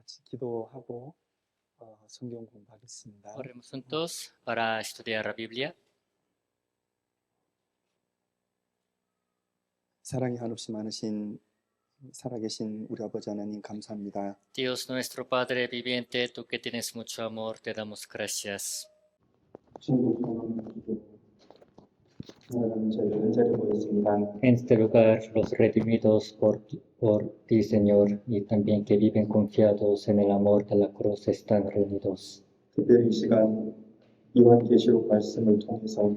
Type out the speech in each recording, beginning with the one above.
같이 기도하고 성경 공부하겠습니다. Oremos juntos para estudiar la Biblia. 사랑이 한없이 많으신 살아계신 우리 아버지 하나님 감사합니다. Dios nuestro Padre viviente, tú que tienes mucho amor, te damos gracias. En este lugar, los redimidos por ti, Señor, y también que viven confiados en el amor de la cruz, están reunidos. 특별히 이 시간 요한계시록 말씀을 통해서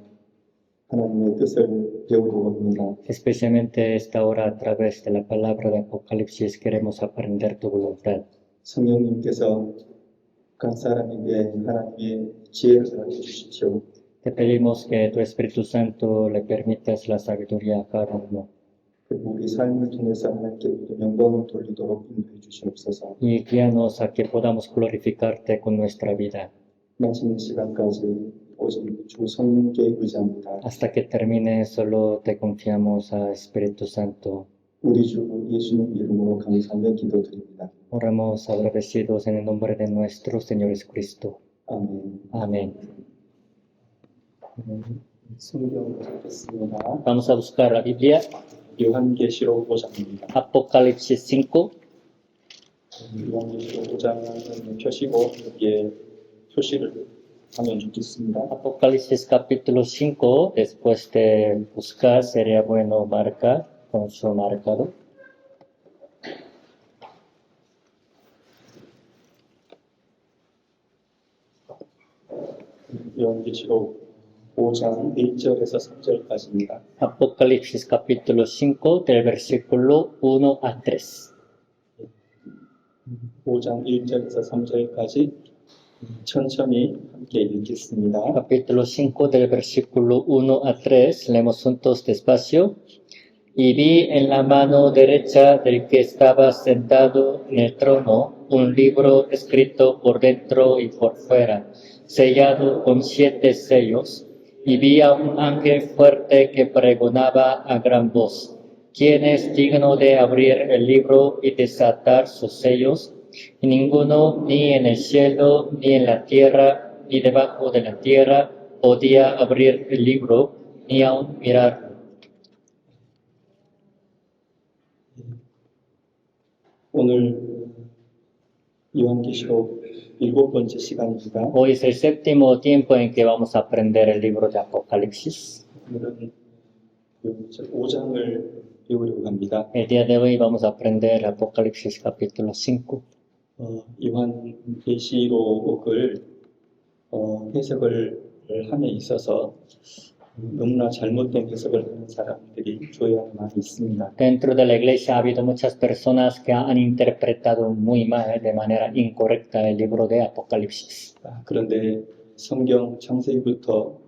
하나님의 뜻을 배우려고 합니다. Especialmente esta hora, a través de la palabra de Apocalipsis, queremos aprender tu voluntad. 성령님께서 각 사람에게 하나님의 지혜를 허락해 주십시오. Te pedimos que tu Espíritu Santo le permitas la sabiduría a cada uno. 그리고 우리 삶을 통해서 하나님께 영광을 돌리도록 인도해 주시옵소서. Y guíanos a que podamos glorificarte con nuestra vida. 마지막 시간까지 오직 주 성령께 의지합니다. Hasta que termine, solo te confiamos a Espíritu Santo. 우리 주 예수님 이름으로 감사하며 기도드립니다. Oramos agradecidos en el nombre de nuestro Señor Jesucristo. 아멘. Amén. 성경 읽겠습니다. Vamos a buscar la Biblia. 요한계시록 5장입니다. Apocalipsis 5. 요한계시록 5장은 펴시고 여기에 표시를 하면 좋겠습니다. Apocalipsis capítulo 5. Después de buscar, sería bueno marcar con su marcador. 요한계시록 5장 1절에서 3절까지입니다. Apocalipsis capítulo 5 del versículo 1 a 3. 5장 1절에서 3절까지 천천히 함께 읽겠습니다. Capítulo 5 del versículo 1 a 3. Leemos juntos despacio. Y vi en la mano derecha del que estaba sentado en el trono un libro escrito por dentro y por fuera, sellado con 7 sellos. Y vi a un ángel fuerte que pregonaba a gran voz: ¿Quién es digno de abrir el libro y desatar sus sellos? Y ninguno, ni en el cielo, ni en la tierra, ni debajo de la tierra, podía abrir el libro, ni aun mirarlo. 오늘 요한계시록 7번째 시간입니다. Hoy es el séptimo tiempo en que vamos a aprender el libro de Apocalipsis. 오늘은 5장을 배우려고 합니다. El día de hoy vamos a aprender Apocalipsis capítulo 5. 요한계시록을 해석을 함에 있어서 너무나 잘못된 해석을 하는 사람들이 교회 안에 많이 있습니다. Dentro de la iglesia ha habido muchas personas que han interpretado muy mal, de manera incorrecta, el libro de Apocalipsis. 그런데 성경 창세기부터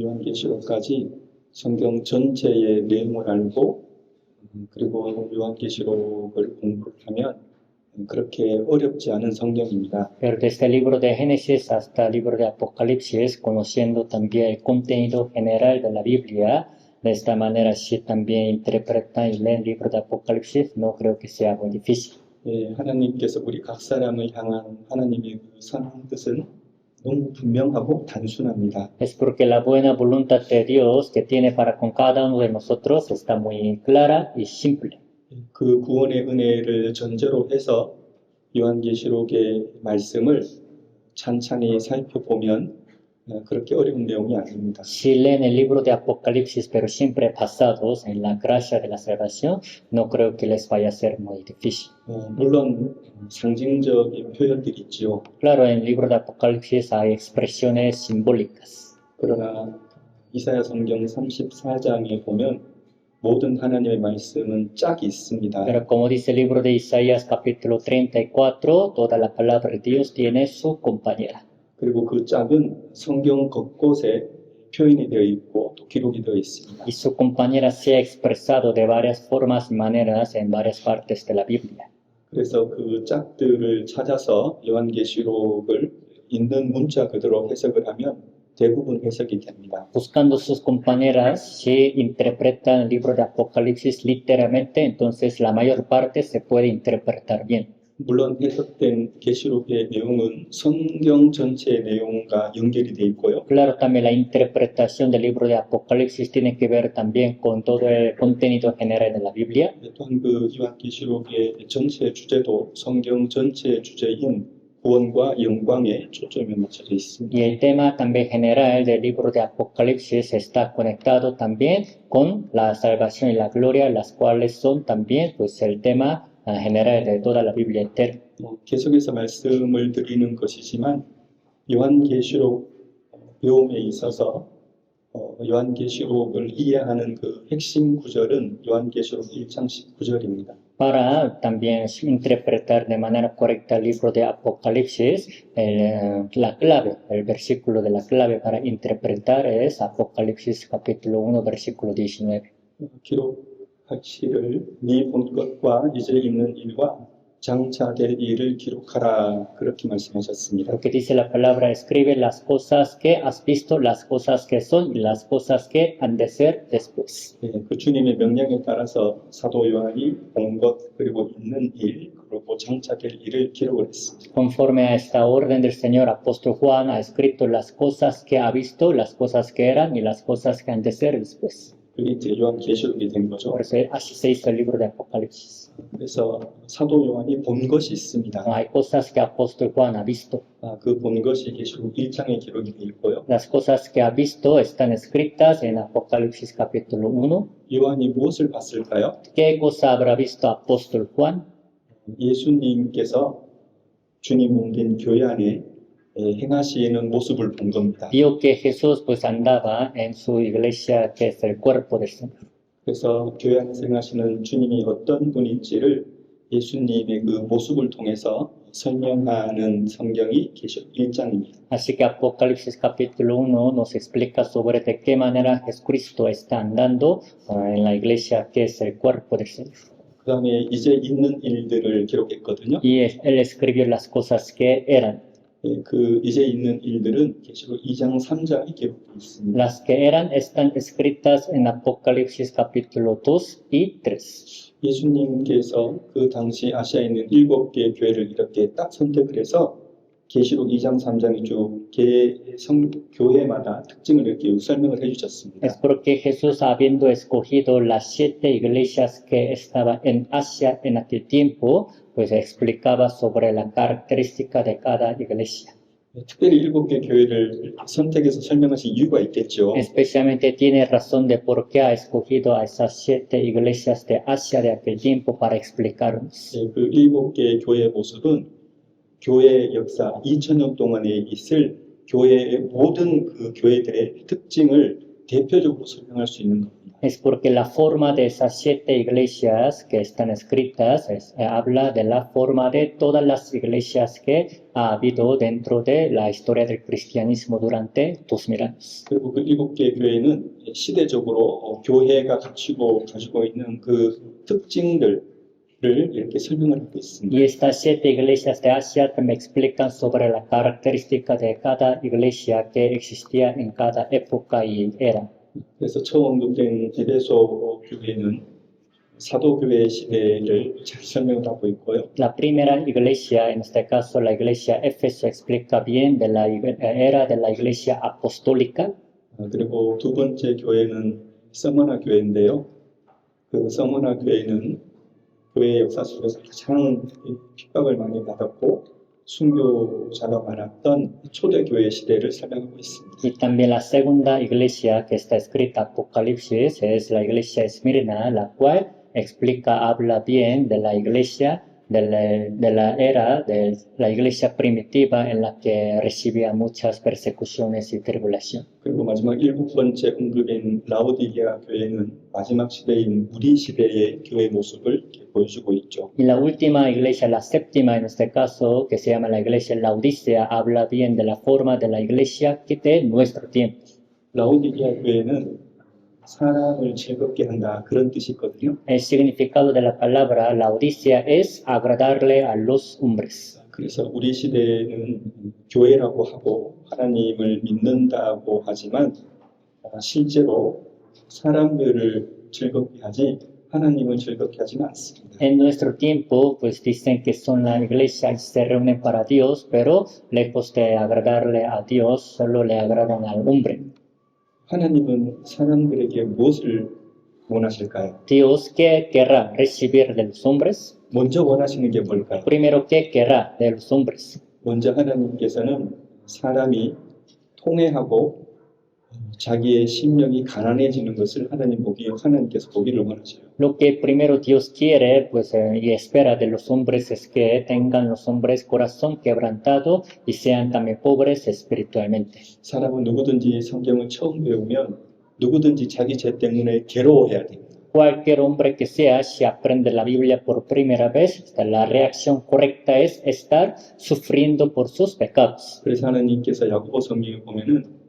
요한계시록까지 성경 전체의 내용을 알고 그리고 요한계시록을 공부를 하면 그렇게 어렵지 않은 성경입니다. Pero desde el libro de Génesis hasta el libro de Apocalipsis, conociendo también el contenido general de la Biblia, de esta manera si también interpretan y leen el libro de Apocalipsis, no creo que sea muy difícil. 하나님께서 우리 각 사람을 향한 하나님의 그 선한 뜻은 너무 분명하고 단순합니다. Es porque la buena voluntad de Dios que tiene para con cada uno de nosotros está muy clara y simple. 그 구원의 은혜를 전제로 해서 요한계시록의 말씀을 찬찬히 살펴보면 그렇게 어려운 내용이 아닙니다. Si leen el libro de Apocalipsis, pero siempre basados en la gracia de la salvación, no creo que les vaya a ser muy difícil. 물론 상징적인 표현들이 있지요. Claro, en el libro de Apocalipsis hay expresiones simbólicas. 그러나 이사야 성경 34장에 보면 모든 하나님의 말씀은 짝이 있습니다. Pero como dice el libro de Isaías capítulo 34, toda la palabra de Dios tiene su compañera. 그리고 그 짝은 성경 곳곳에 표현이 되어 있고 또 기록이 되어 있습니다. Y su compañera se ha expresado de varias formas y maneras en varias partes de la Biblia. 그래서 그 짝들을 찾아서 요한계시록을 있는 문자 그대로 해석을 하면 대부분 해석이 됩니다. Buscando sus compañeras, si interpretan el libro de Apocalipsis literalmente, entonces la mayor parte se puede interpretar bien. 물론 해석된 계시록의 내용은 성경 전체의 내용과 연결이 돼 있고요. Claro, también la interpretación del libro de Apocalipsis tiene que ver también con todo el contenido general de la Biblia. 또한 그 요한계시록의 전체 주제도 성경 전체의 주제인 구원과 영광에 초점이 맞춰져 있습니다. Y el tema también general del libro de Apocalipsis está conectado también con la salvación y la gloria, las cuales son también pues el tema general de toda la Biblia entera. 계속해서 말씀을 드리는 것이지만 요한계시록 배움에 있어서 요한계시록을 이해하는 그 핵심 구절은 요한계시록 1장 19절입니다. Para también interpretar de manera correcta el libro de Apocalipsis, la clave, el versículo de la clave para interpretar es Apocalipsis capítulo 1, versículo 19. 기록하시를 네 본 것과 이제 있는 일과 장차될 일을 기록하라 그렇게 말씀하셨습니다. Porque dice la palabra, escribe las cosas que has visto, las cosas que son y las cosas que han de ser después. 그 주님의 명령에 따라서 사도 요한이 본 것 그리고 있는 일 그리고 장차될 일을 기록을 했습니다. Conforme a esta orden del Señor, apóstol Juan ha escrito las cosas que ha visto, las cosas que eran y las cosas que han de ser después. 그게 이제 요한계시록이 된 거죠. Por eso así se hizo el libro de Apocalipsis. 그래서 사도 요한이 본 것이 있습니다. Hay cosas que apóstol Juan ha visto. 그 본 것이 계시록 1장에 기록이 되어 있고요. Las cosas que ha visto están escritas en Apocalipsis capítulo 1. 요한이 무엇을 봤을까요? ¿Qué cosa habrá visto apóstol Juan? 예수님께서 주님 옮긴 교회 안에 행하시는 모습을 본 겁니다. Vio que Jesús pues andaba en su iglesia, que es el cuerpo del Señor. 그래서 교회 안에서 행하시는 주님이 어떤 분인지를 예수님의 그 모습을 통해서 설명하는 성경이 계시록 1장입니다. Así que Apocalipsis capítulo 1 nos explica sobre de qué manera Jesucristo está andando en la iglesia, que es el cuerpo del Señor. 그 다음에 이제 있는 일들을 기록했거든요. Y él escribió las cosas que eran. 그 이제 있는 일들은 계시록 2장 3장에 기록되어 있습니다. Las que eran están escritas en Apocalipsis capítulo 2 y 3. 예수님께서 그 당시 아시아에 있는 7개의 교회를 이렇게 딱 선택을 해서 계시록 2장 3장에 쭉 교회마다 특징을 이렇게 설명을 해주셨습니다. Es porque Jesús, habiendo escogido las 7 iglesias que estaban en Asia en aquel tiempo, pues explicaba sobre la característica de cada iglesia. 특별히 7개 교회를 선택해서 설명하신 이유가 있겠죠. Especialmente tiene razón de por qué ha escogido a esas 7 iglesias de Asia de aquel tiempo para explicarnos. 그 7개의 교회의 모습은 교회의 역사 2000년 동안에 있을 교회의 모든 그 교회들의 특징을 대표적으로 설명할 수 있는 겁니다. Es porque la forma de esas 7 iglesias que están escritas habla de la forma de todas las iglesias que ha habido dentro de la historia del cristianismo durante 2000 años. 그리고 그 7개의 교회는 시대적으로 교회가 가지고 있는 그 특징들을 이렇게 설명을 하고 있습니다. Y estas 7 iglesias de Asia también explican sobre la característica de cada iglesia que existía en cada época y era. 그래서 처음 언급된 에베소 교회는 사도교회 시대를 잘 설명을 하고 있고요. La primera iglesia, en este caso la iglesia Éfeso, explica bien de la era de la iglesia apostólica. 그리고 두 번째 교회는 서머나 교회인데요. 그 서머나 교회는 교회 역사 속에서 가장 핍박을 많이 받았고 순교자가 많았던 초대교회 시대를 설명하고 있습니다. Y también la segunda iglesia que está escrita Apocalipsis es la iglesia Esmirna, la cual habla bien de la iglesia, de la era de la iglesia primitiva en la que recibía muchas persecuciones y tribulación. 그리고 마지막 7번째 언급인 라오디게아 교회는 마지막 시대인 무리 시대의 교회 모습을 보여주고 있죠. Y la última iglesia, la séptima en este caso, que se llama la iglesia Laodicea, habla bien de la forma de la iglesia de nuestro tiempo. 라오디게아 교회는 사람을 즐겁게 한다 그런 뜻이 있거든요. El significado de la palabra Laodicea es agradarle a los hombres. 그래서 우리 시대는 교회라고 하고 하나님을 믿는다고 하지만 실제로 사람들을 즐겁게 하지 하나님을 즐겁게 하지는 않습니다. En nuestro tiempo, pues dicen que son la iglesia y se reúnen para Dios, pero lejos de agradarle a Dios, solo le agradan al hombre. 하나님은 사람들에게 무엇을 원하실까요? Dios, ¿qué querrá recibir de los hombres? 먼저 원하시는 게 뭘까요? Primero, ¿qué querrá de los hombres? 먼저 하나님께서는 사람이 통회하고 자기의 심령이 가난해지는 것을 하나님께서 보기를 원하셔요. Lo que primero Dios quiere, pues, y espera de los hombres es que tengan los hombres corazón quebrantado y sean también pobres espiritualmente. 사람은 누구든지 성경을 처음 배우면 누구든지 자기 죄 때문에 괴로워해야 됩니다. Cualquier hombre que sea, si aprende la Biblia por primera vez, la reacción correcta es estar sufriendo por sus pecados. 그래서 하나님께서 야고보 성경에 보면은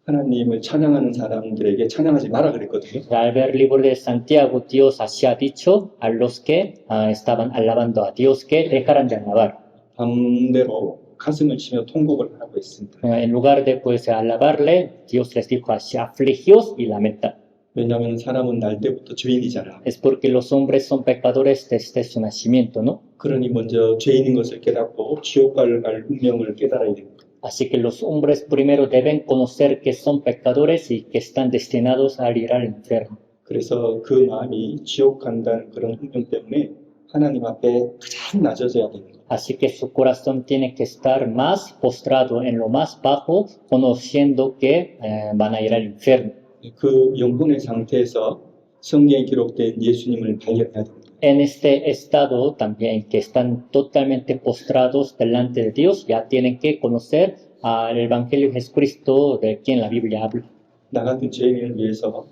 하나님을 찬양하는 사람들에게 찬양하지 마라 그랬거든요. Al ver el libro de Santiago, Dios así ha dicho a los que estaban alabando a Dios que dejaran de alabar. 반대로 가슴을 치며 통곡을 하라고 했습니다. En lugar de pues alabarle, Dios les dijo así, afligios y lamentad. 왜냐하면 사람은 날 때부터 죄인이잖아. Es porque los hombres son pecadores desde su nacimiento, ¿no? 그러니 먼저 죄인인 것을 깨닫고 지옥 갈 운명을 깨달아야 됩니다. Así que los hombres primero deben conocer que son pecadores y que están destinados a ir al infierno. 그래서 그 마음이 지옥 간다는 그런 운명 때문에 하나님 앞에 가장 낮아져야 되는 거예요. Así que su corazón tiene que estar más postrado en lo más bajo, conociendo que van a ir al infierno. 그 영혼의 상태에서 성경에 기록된 예수님을 발견해야 됩니다. En este estado también que están totalmente postrados delante de Dios, ya tienen que conocer al Evangelio de Jesucristo de quien la Biblia habla. 나 같은 죄인을 위해서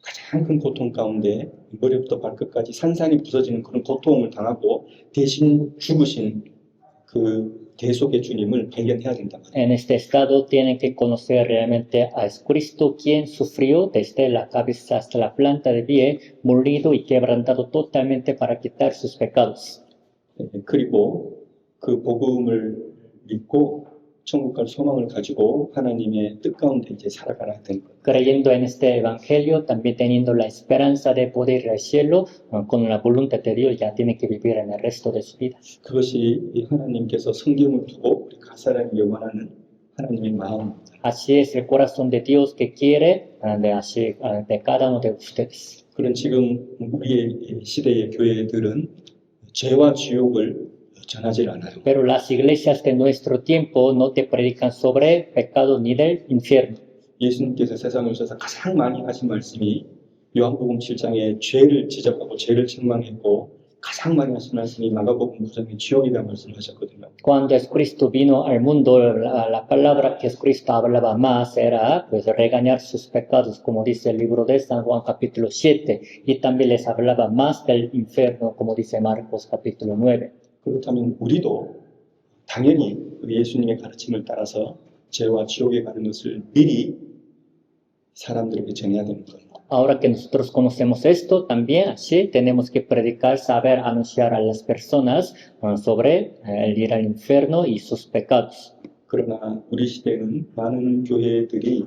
가장 큰 고통 가운데 머리부터 발끝까지 산산이 부서지는 그런 고통을 당하고 대신 죽으신 그 대속의 주님을 발견해야 된다. En este estado tienen que conocer realmente a Jesucristo, quien sufrió desde la cabeza hasta la planta de pie, molido y quebrantado totalmente para quitar sus pecados. 그리고 그 복음을 믿고 천국 갈 소망을 가지고 하나님의 뜻 가운데 이제 살아가야 되는 거예요. Creyendo en este evangelio, también teniendo la esperanza de poder ir al cielo, con la voluntad de Dios, ya tiene que vivir en el resto de su vida. 그것이 하나님께서 성경을 두고 우리 각 사람이 원하는 하나님의 마음입니다. Así es el corazón de Dios que quiere de cada uno de ustedes. 그런 지금 우리의 시대의 교회들은 죄와 지옥을 전하지 않아요. Pero las iglesias de nuestro tiempo no te predican sobre pecado ni del infierno. 예수님께서 세상에 오셔서 가장 많이 하신 말씀이 요한복음 7장에 죄를 지적하고 죄를 책망했고 가장 많이 하신 말씀이 마가복음 9장에 지옥이라는 말씀을 하셨거든요. Cuando Jesucristo vino al mundo, la palabra que Jesucristo hablaba más era pues regañar sus pecados, como dice el libro de San Juan capítulo 7, y también les hablaba más del infierno, como dice Marcos capítulo 9. 그렇다면 우리도 당연히 예수님의 가르침을 따라서 죄와 지옥에 가는 것을 미리 사람들에게 전해야 되는 거예요. Ahora que nosotros conocemos esto, también así tenemos que predicar, saber anunciar a las personas sobre el ir al infierno y sus pecados. 그러나 우리 시대는 많은 교회들이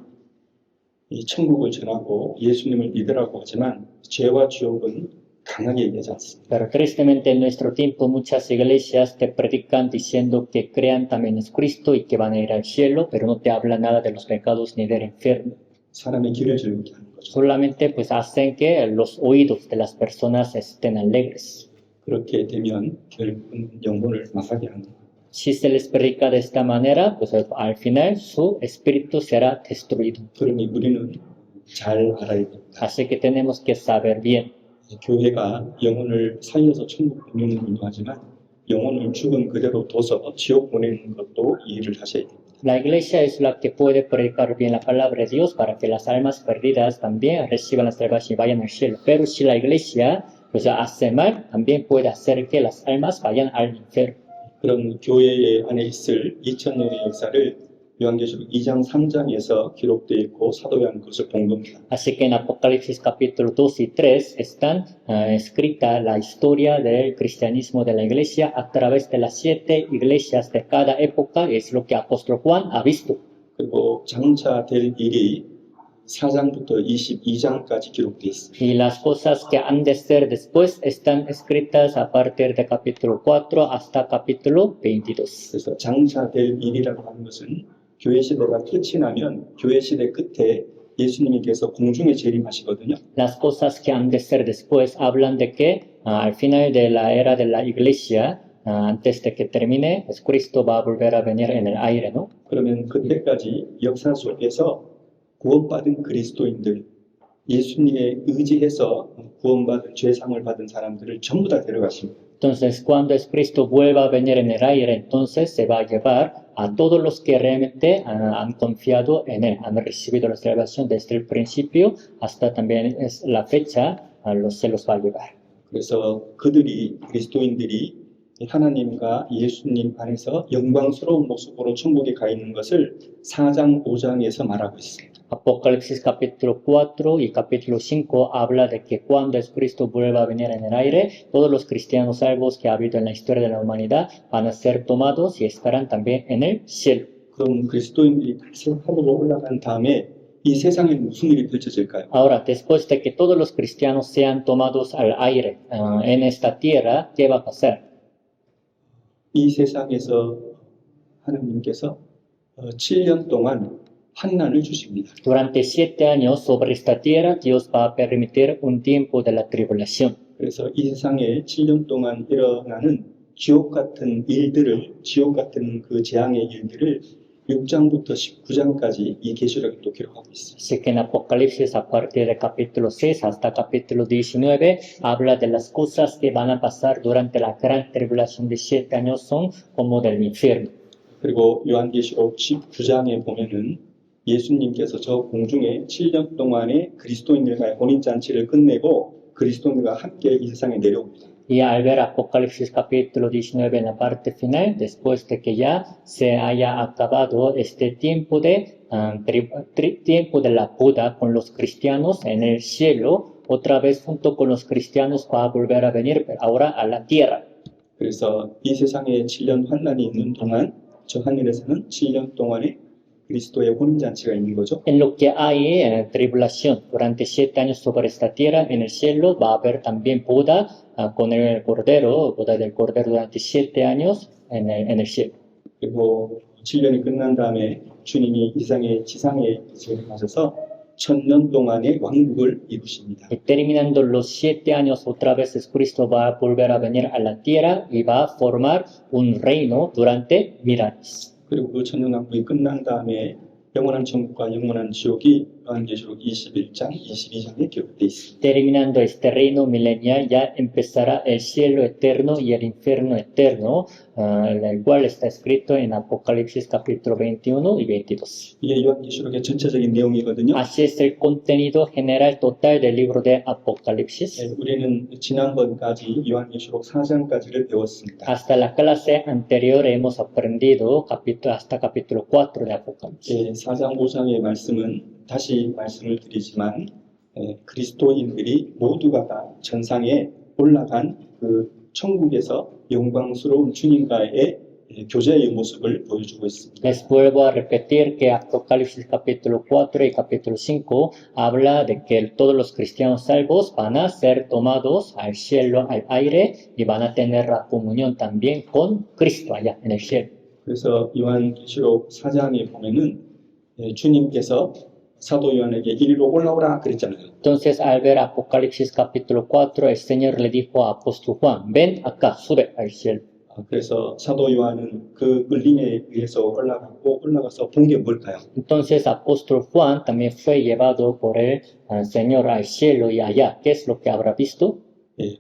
이 천국을 전하고 예수님을 믿으라고 하지만 죄와 지옥은 강하게 얘기하지 않습니다. Pero tristemente en nuestro tiempo muchas iglesias te predican diciendo que crean también en Cristo y que van a ir al cielo, pero no te hablan nada de los pecados ni del infierno. 사람의 귀를 즐겁게 하는 거죠. Solamente pues hacen que los oídos de las personas estén alegres. 그렇게 되면 결국은 영혼을 망하게 하는 거예요. Si se les predica de esta manera, pues al final su espíritu será destruido. 그러니 우리는 잘 알아야 됩니다. Así que tenemos que saber bien. 교회가 영혼을 살려서 천국 보내는 운동하지만 영혼을 죽은 그대로 둬서 지옥 보내는 것도 이해를 하셔야 됩니다. La iglesia es la que puede predicar bien la palabra de Dios para que las almas perdidas también reciban la salvación y vayan al cielo. Pero si la iglesia pues hace mal, también puede hacer que las almas vayan al infierno. 그런 교회 안에 있을 2000년의 역사를 요한계시록 2장, 3장에서 기록되어 있고 사도 요한은 그것을 본 겁니다. Así que en Apocalipsis capítulo 2 y 3 están escrita la historia del cristianismo de la iglesia a través de las 7 iglesias de cada época, es lo que apóstol Juan ha visto. 그리고 장차 될 일이 4장부터 22장까지 기록되어 있습니다. Y las cosas que han de ser después están escritas a partir de capítulo 4 hasta capítulo 22. 그래서 장차 될 일이라고 하는 것은 교회 시대가 끝이 나면 교회 시대 끝에 예수님께서 공중에 재림하시거든요. Las cosas que han de ser después hablan de que al final de la era de la iglesia, antes de que termine, Cristo va a volver a venir en el aire, ¿no? 그러면 그때까지 역사 속에서 구원받은 그리스도인들, 예수님에 의지해서 구원받은 죄상을 받은 사람들을 전부 다 데려가십니다. Entonces, cuando Cristo vuelva a venir en el aire, entonces se va a llevar a todos los que realmente han confiado en Él, han recibido la salvación desde el principio hasta también es la fecha, se los va a llevar. 그래서 그들이 그리스도인들이 하나님과 예수님 안에서 영광스러운 모습으로 천국에 가 있는 것을 4장, 5장에서 말하고 있습니다. Apocalipsis capítulo 4 y capítulo 5 habla de que cuando Cristo vuelva a venir en el aire, todos los cristianos salvos que ha habido en la historia de la humanidad van a ser tomados y estarán también en el cielo. 그럼 그리스도인들이 다시 하늘로 올라간 다음에 이 세상에 무슨 일이 펼쳐질까요? Ahora, después de que todos los cristianos sean tomados al aire en esta tierra, ¿qué va a pasar? 이 세상에서 하나님께서 7년 동안 환난을 주십니다. Durante 7 años sobre esta tierra, Dios va a permitir un tiempo de la tribulación. 그래서 이 세상에 7년 동안 일어나는 지옥 같은 일들을, 지옥 같은 그 재앙의 일들을 6장부터 19장까지 이 계시록에 또 기록하고 있습니다. Así que en Apocalipsis, a partir del capítulo 6 hasta capítulo 19, habla de las cosas que van a pasar durante la gran tribulación de 7 años, son como del infierno. 그리고 요한계시록 19장에 보면은 예수님께서 저 공중에 7년 동안의 그리스도인들과의 혼인잔치를 끝내고 그리스도인들과 함께 이 세상에 내려옵니다. Y al ver Apocalipsis capítulo 19 en la parte final, después de que ya se haya acabado este tiempo tiempo de la boda con los cristianos en el cielo, otra vez junto con los cristianos va a volver a venir ahora a la tierra. 그래서 이 세상에 7년 환난이 있는 동안 저 하늘에서는 7년 동안의 그리스도의 혼인잔치가 있는 거죠. En lo que hay tribulación durante 7 años sobre esta tierra, en el cielo va a haber también boda con el Cordero, boda del Cordero durante 7 años en el cielo. 그리고 7년이 끝난 다음에 주님이 지상에 재림하셔서 1000년 동안의 왕국을 이루십니다. Y terminando los 7 años, otra vez Cristo va a volver a venir a la tierra y va a formar un reino durante 1000 años. 그리고 그 천년왕국이 끝난 다음에 영원한 천국과 영원한 지옥이 요한계시록 21장, 22장에 기록되어 있습니다. Terminando este reino milenial, ya empezará el cielo eterno y el infierno eterno, el cual está escrito en Apocalipsis capítulo 21 y 22. 이게 요한계시록의 전체적인 내용이거든요. Así es el contenido general total del libro de Apocalipsis. 우리는 지난번까지 요한계시록 4장까지를 배웠습니다. Hasta la clase anterior hemos aprendido hasta capítulo 4 de Apocalipsis. 4장, 5장의 말씀은 다시 말씀을 드리지만 그리스도인들이 모두가 다 전상에 올라간 그 천국에서 영광스러운 주님과의 교제의 모습을 보여주고 있습니다. Les vuelvo a repetir que Apocalipsis capítulo 4 y capítulo 5 habla de que todos los cristianos salvos van a ser tomados al cielo, al aire, y van a tener la comunión también con Cristo allá en el cielo. 그래서 요한계시록 4장에 보면은 주님께서 사도 요한에게 이리로 올라오라 그랬잖아요. Entonces, al ver Apocalipsis capítulo 4, el Señor le dijo a apóstol Juan, ven acá, sube al cielo. 그래서 사도 요한은 그 끌림에 의해서 올라가서 본 게 뭘까요? Entonces, apóstol Juan también fue llevado por el Señor al cielo y allá. ¿Qué es lo que habrá visto?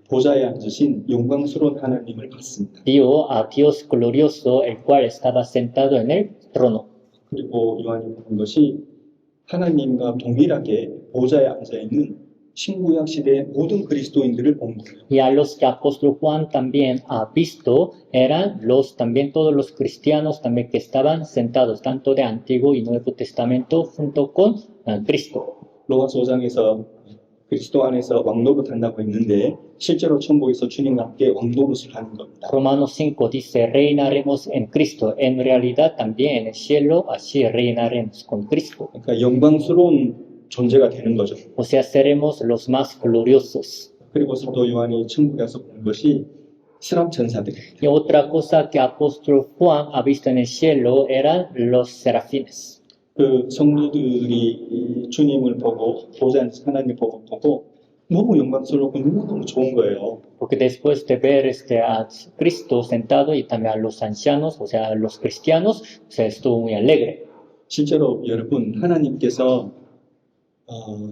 보좌에 앉으신 영광스러운 하나님을 봤습니다. Vio a Dios glorioso, el cual estaba sentado en el trono. 그리고 요한이 본 것이 하나님과 동일하게 보좌에 앉아 있는 신구약 시대의 모든 그리스도인들을 본 거예요. Y a los que apóstol Juan también ha visto eran también todos los cristianos también que estaban sentados, tanto de Antiguo y Nuevo Testamento, junto con Cristo. 로마서 5장에서 그리스도 안에서 왕노릇 한다고 했는데 실제로 천국에서 주님과 함께 왕노릇을 하는 겁니다. Romanos 5 dice, reinaremos en Cristo. En realidad también en el cielo así reinaremos con Cristo. 그러니까 영광스러운 존재가 되는 거죠. O sea, seremos los más gloriosos. 그리고 사도 요한이 천국에서 본 것이 스랍 천사들입니다. Y otra cosa que apóstol Juan ha visto en el cielo eran los serafines. 그 성도들이 이 주님을 보고 보좌 안에서 하나님 보고 너무 영광스럽고 너무 좋은 거예요. Porque después de ver a Cristo sentado y también a los ancianos, o sea, a los cristianos, o sea, estuvo muy alegre. 실제로 여러분 하나님께서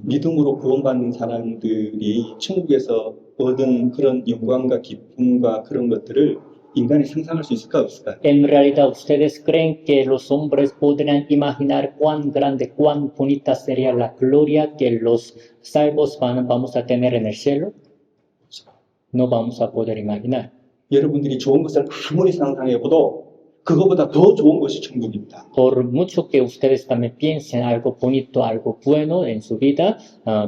믿음으로 구원받는 사람들이 천국에서 얻은 그런 영광과 기쁨과 그런 것들을 인간이 상상할 수 있을까 없을까? En realidad, ¿ustedes creen que los hombres podrían imaginar cuán grande, cuán bonita sería la gloria que los salvos vamos a tener en el cielo? No vamos a poder imaginar. 여러분들이 좋은 것을 아무리 상상해봐도 그거보다 더 좋은 것이 천국입니다. Por mucho que ustedes también piensen algo bonito, algo bueno en su vida,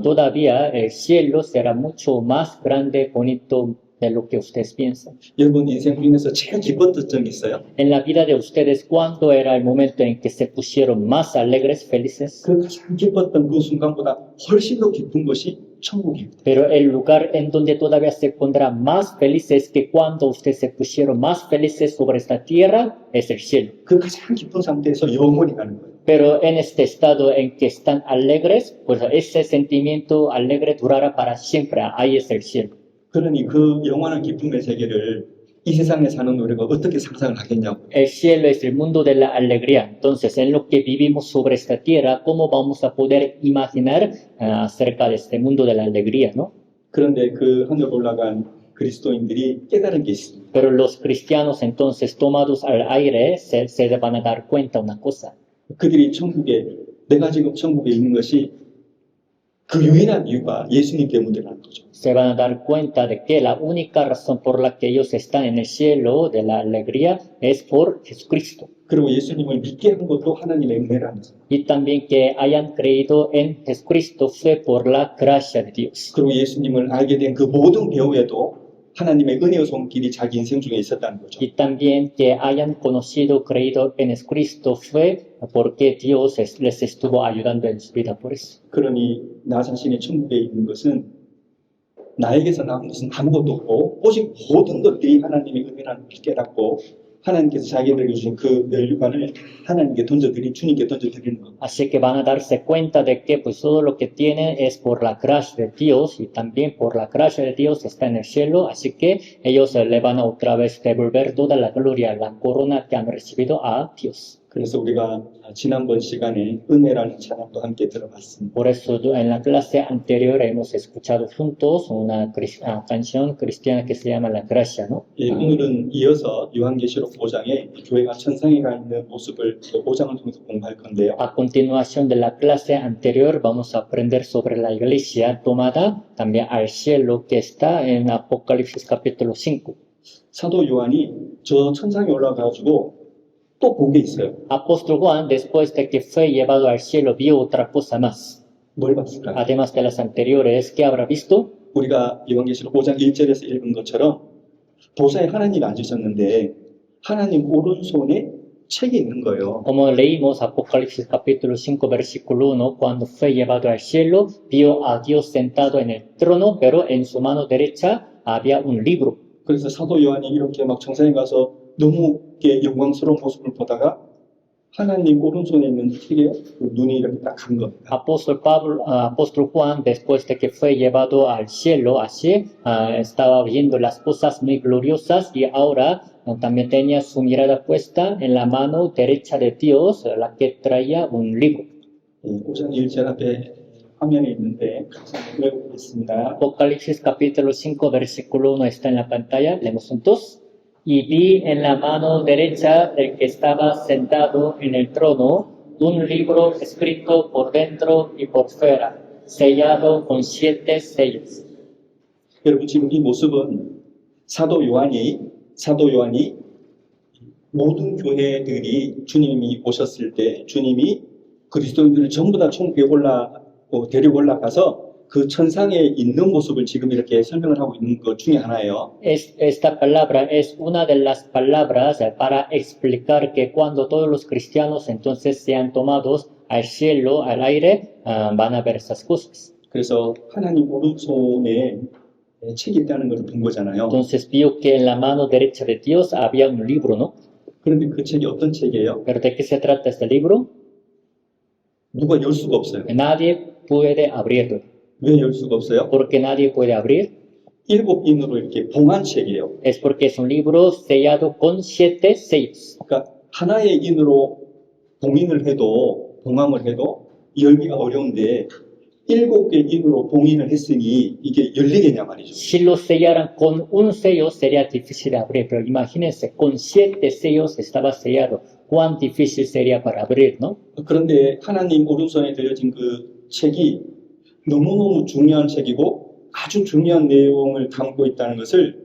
todavía el cielo será mucho más grande, bonito de lo que ustedes piensan. 여러분 인생 중에서 제일 기뻤던 적이 있어요? En la vida de ustedes, ¿cuándo era el momento en que se pusieron más alegres, felices? 그 가장 기뻤던 그 순간보다 훨씬 더 기쁜 것이 천국입니다. Pero el lugar en donde todavía se pondrán más felices que cuando ustedes se pusieron más felices sobre esta tierra es el cielo. 그 가장 기쁜 상태에서 영원히 가는 거예요. Pero en este estado en que están alegres, pues ese sentimiento alegre durará para siempre. Ahí es el cielo. 그러니 그 영원한 기쁨의 세계를 이 세상에 사는 우리가 어떻게 상상을 하겠냐고. El cielo es el mundo de la alegría. Entonces, en lo que vivimos sobre esta tierra, ¿cómo vamos a poder imaginar acerca de este mundo de la alegría, no? 그런데 그 하늘 올라간 그리스도인들이 깨달은 게 있습니다. Pero los cristianos entonces tomados al aire se van a dar cuenta una cosa. 그들이 내가 지금 천국에 있는 것이 그 유일한 이유가 예수님 때문이라는 거죠. Se van a dar cuenta de que la única razón por la que ellos están en el cielo de la alegría es por Jesucristo. 그리고 예수님을 믿게 한 것도 하나님의 은혜라는 거죠. Y también que hayan creído en Jesucristo fue por la gracia de Dios. 그리고 예수님을 알게 된 그 모든 배후에도 하나님의 은혜의 손길이 자기 인생 중에 있었다는 거죠. Y también que hayan conocido, creído en Jesucristo fue porque Dios les estuvo ayudando en su vida por eso. 그러니 나 자신이 천국에 있는 것은 나에게서 나온 것은 아무것도 없고 오직 모든 것들이 하나님의 은혜라는 걸 깨닫고 하나님께서 자기들에게 주신 그 면류관을 하나님께 주님께 던져드리는 것. Así que van a darse cuenta de que pues todo lo que tienen es por la gracia de Dios y también por la gracia de Dios está en el cielo, así que ellos le van a otra vez devolver toda la gloria, la corona que han recibido a Dios. 그래서 우리가 지난번 시간에 은혜라는 찬양도 함께 들어봤습니다. Por eso en la clase anterior hemos escuchado juntos una canción cristiana que se llama La Gracia, ¿no? 예, 오늘은 이어서 요한계시록 5장에 교회가 천상에 가 있는 모습을 5장을 통해서 공부할 건데요. A continuación de la clase anterior vamos a aprender sobre la iglesia tomada también al cielo que está en Apocalipsis capítulo 5. 사도 요한이 저 천상에 올라가가지고 또 본 게 있어요. Apóstol Juan, después de que fue llevado al cielo, vio otra cosa más. 뭘 봤을까요? Además de las anteriores, ¿qué habrá visto? 우리가 요한계시록 5장 1절에서 읽은 것처럼 보좌에 하나님이 앉으셨는데 하나님 오른손에 책이 있는 거예요. Como leímos Apocalipsis capítulo 5 versículo 1, cuando fue llevado al cielo, vio a Dios sentado en el trono, pero en su mano derecha había un libro. 그래서 사도 요한이 이렇게 막 정상에 가서 너무 영광스러운 모습을 보다가 하나님 오른손에 있는 책에 눈이 이렇게 딱 간 겁니다. Apóstol Juan, después de que fue llevado al cielo, así estaba viendo las cosas muy gloriosas y ahora también tenía su mirada puesta en la mano derecha de Dios, la que traía un libro. 5장 1절 앞에 화면에 있는데 같이 읽어보겠습니다. Apocalipsis capítulo 5 versículo 1 está en la pantalla, leemos juntos. Y vi en la mano derecha del que estaba sentado en el trono un libro escrito por dentro y por fuera, sellado con 7 sellos. 여러분 지금 이 모습은 사도 요한이 모든 교회들이 주님이 오셨을 때 주님이 그리스도인들을 전부 다 데리고 올라가서 그 천상에 있는 모습을 지금 이렇게 설명을 하고 있는 것 중에 하나예요. Esta palabra es una de las palabras para explicar que cuando todos los cristianos entonces sean tomados al cielo, al aire, van a ver esas cosas. 그래서 하나님 오른손에 책이 있다는 걸 본 거잖아요. Entonces vio que en la mano derecha de Dios había un libro, ¿no? 그런데 그 책이 어떤 책이에요? ¿Pero de qué se trata este libro? 누가 열 수가 없어요. Nadie puede abrirlo. 왜 열 수가 없어요? ¿Por qué nadie puede abrir? 7인으로 이렇게 봉한 책이에요. Es porque es un libro sellado con 7 sellos. 그러니까 하나의 인으로 봉함을 해도 열기가 어려운데 7개 인으로 봉인을 했으니 이게 열리겠냐 말이죠. Si lo sellaran con un sello sería difícil de abrir, pero imagínense, con 7 sellos estaba sellado. Cuán difícil sería para abrir, ¿no? 그런데 하나님 오른손에 들려진 그 책이 너무너무 중요한 책이고 아주 중요한 내용을 담고 있다는 것을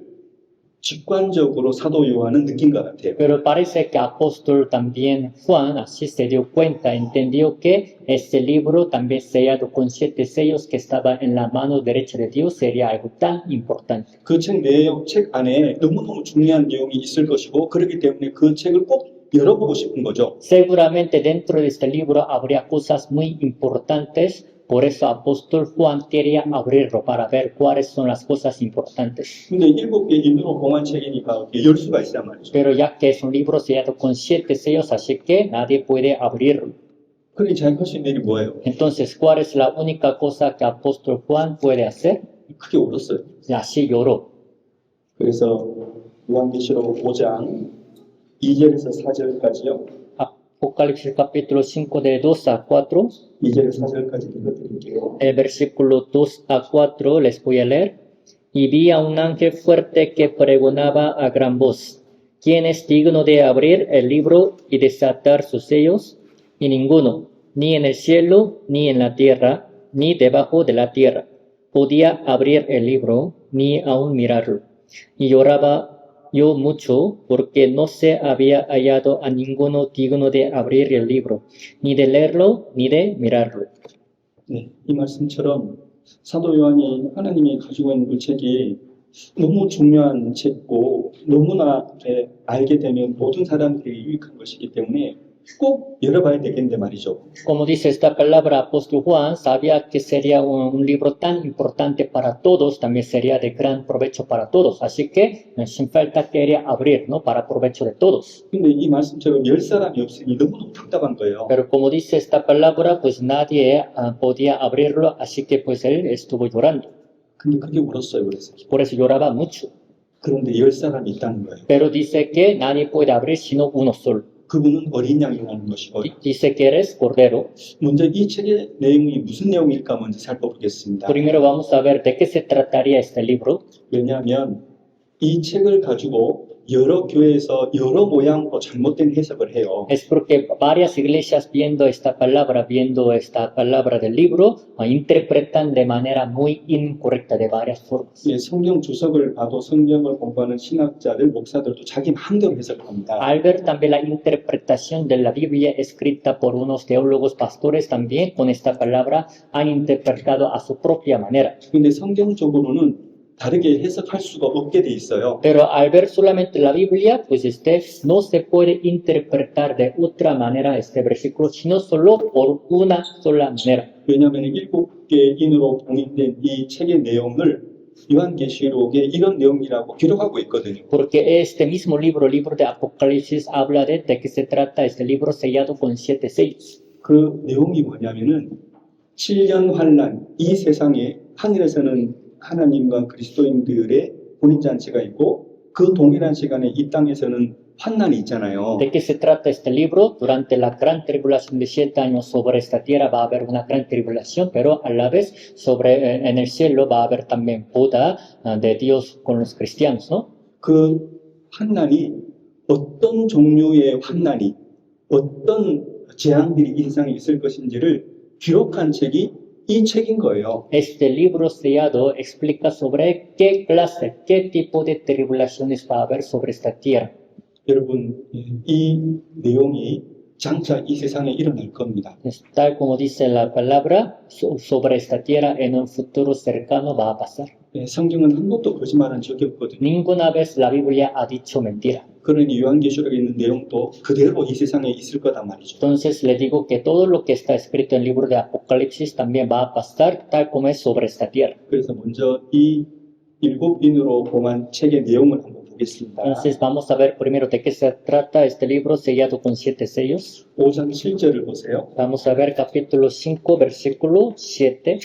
직관적으로 사도 요한은 느낀 것 같아요. Pero parece que apóstol también Juan así se dio cuenta, entendió que este libro también sellado con 7 sellos que estaba en la mano derecha de Dios sería algo tan importante. 그 책 안에 너무너무 중요한 내용이 있을 것이고 그렇기 때문에 그 책을 꼭 열어보고 싶은 거죠. Seguramente dentro de este libro habría cosas muy importantes, por eso apóstol Juan quería abrirlo para ver cuáles son las cosas importantes. 근데 7개 인으로 봉한 책이니까 열 수가 있단 말이죠. Pero ya que es un libro sellado con 7 sellos, así que nadie puede abrirlo. 그러니 자기가 할 수 있는 일이 뭐예요? Entonces, ¿cuál es la única cosa que apóstol Juan puede hacer? 크게 울었어요. Así lloró. 그래서 요한계시록 5장 2절에서 4절까지요. Apocalipsis capítulo 5 de 2 a 4. 2절에서 4절까지 읽어드릴게요. El versículo 2 a 4 les voy a leer. Y vi a un ángel fuerte que pregonaba a gran voz: ¿Quién es digno de abrir el libro y desatar sus sellos? Y ninguno, ni en el cielo, ni en la tierra, ni debajo de la tierra, podía abrir el libro, ni aun mirarlo. Y lloraba yo mucho, porque no se había hallado a ninguno digno de abrir el libro, ni de leerlo, ni de mirarlo. 네, 이 말씀처럼 사도 요한이 하나님이 가지고 있는 그 책이 너무 중요한 책이고 너무나 알게 되면 모든 사람들이 유익한 것이기 때문에 꼭 열어봐야 되겠는데 말이죠. Como dice esta palabra, apóstol Juan sabía que sería un libro tan importante para todos, también sería de gran provecho para todos. Así que sin falta quería abrir, ¿no? Para provecho de todos. 근데 이 말씀처럼 열 사람이 없으니 너무너무 답답한 거예요. Pero como dice esta palabra, pues nadie podía abrirlo, así que pues él estuvo llorando. 근데 그게 울었어요. 그래서. Por eso lloraba mucho. 그런데 열 사람이 있다는 거예요. Pero dice que nadie puede abrir sino uno solo. 그분은 어린 양이라는 것이고 Dice que eres cordero. 먼저 이 책의 내용이 무슨 내용일까 먼저 살펴보겠습니다. Primero vamos a ver de qué se trataría este libro. 왜냐하면 이 책을 가지고 여러 교회에서 여러 모양으로 잘못된 해석을 해요. Es porque varias iglesias viendo esta palabra del libro, interpretan de manera muy incorrecta de varias formas. 예, 성경 주석을 봐도 성경을 공부하는 신학자들, 목사들도 자기 마음대로 해석합니다. Al ver también la interpretación de la Biblia escrita por unos teólogos pastores también con esta palabra han interpretado a su propia manera. 근데 성경적으로는 다르게 해석할 수가 없게 돼 있어요. Pero al ver solamente la Biblia, pues no se puede interpretar de otra manera este versículo, sino solo por una sola manera. 왜냐하면 7개 인으로 봉인된 이 책의 내용을 요한계시록에 이런 내용이라고 기록하고 있거든요. Porque este mismo libro, libro de Apocalipsis, habla de qué se trata este libro sellado con 7 sellos. 그 내용이 뭐냐면은 7년 환난, 이 세상에 하늘에서는 하나님과 그리스도인들의 혼인잔치가 있고 그 동일한 시간에 이 땅에서는 환난이 있잖아요. ¿De qué se trata este libro? Durante la gran tribulación de 7 años sobre esta tierra va a haber una gran tribulación, pero a la vez en el cielo va a haber también boda de Dios con los cristianos, ¿no? 그 환난이 어떤 종류의 환난이 어떤 재앙들이 이 세상에 있을 것인지를 기록한 책이 이 책인 거예요. Este libro sellado explica sobre qué clase, qué tipo de tribulaciones va a haber sobre esta tierra. 여러분, 이 내용이 장차 이 세상에 일어날 겁니다. Es tal como dice la palabra, sobre esta tierra en un futuro cercano va a pasar. 성경은 한 번도 거짓말한 적이 없거든요. Ninguna vez la Biblia ha dicho mentira. 그러니 요한계시록에 있는 내용도 그대로 이 세상에 있을 거단 말이죠. Entonces le digo que todo lo que está escrito en el libro de Apocalipsis también va a pasar tal como es sobre esta tierra. 그래서 먼저 이 7인으로 봉한 책의 내용을 한번 보겠습니다. Entonces vamos a ver primero de qué se trata este libro sellado con 7 sellos. 5장 7절을 보세요. Vamos a ver capítulo 5, versículo 7.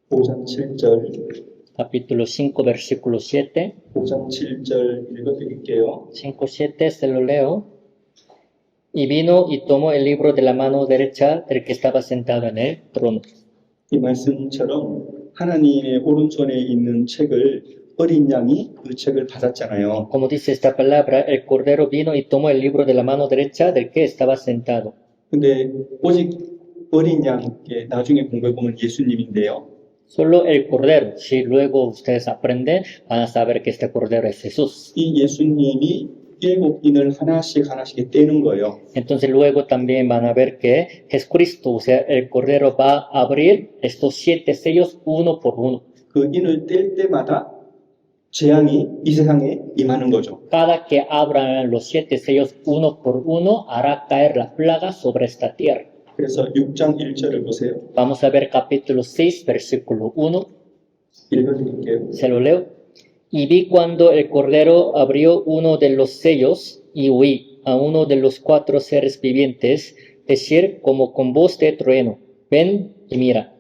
(5장 7절) Capítulo 5, versículo 7. 5장 7절 읽어드릴게요. 5, 7, se lo leo. Y vino y tomó el libro de la mano derecha del que estaba sentado en el trono. 이 말씀처럼 하나님의 오른손에 있는 책을 어린 양이 그 책을 받았잖아요. Como dice esta palabra, el cordero vino y tomó el libro de la mano derecha del que estaba sentado. 근데 오직 어린 양께 나중에 공부해 보면 예수님인데요. Solo el cordero. Si luego ustedes aprenden, van a saber que este cordero es Jesús. 이 예수님이 7인을 하나씩 떼는 거예요. Entonces luego también van a ver que Jesucristo, o sea, el cordero va a abrir estos 7 sellos uno por uno. 그 인을 뗄 때마다 재앙이 이 세상에 임하는 거죠. Cada que abran los 7 sellos uno por uno, hará caer la plaga sobre esta tierra. 그래서 6장 1절을 보세요. Vamos a ver capítulo 6, versículo 1. 읽어드릴게요. Se lo leo. Y vi cuando el cordero abrió uno de los sellos y oí a uno de los 4 seres vivientes decir como con voz de trueno, ven y mira.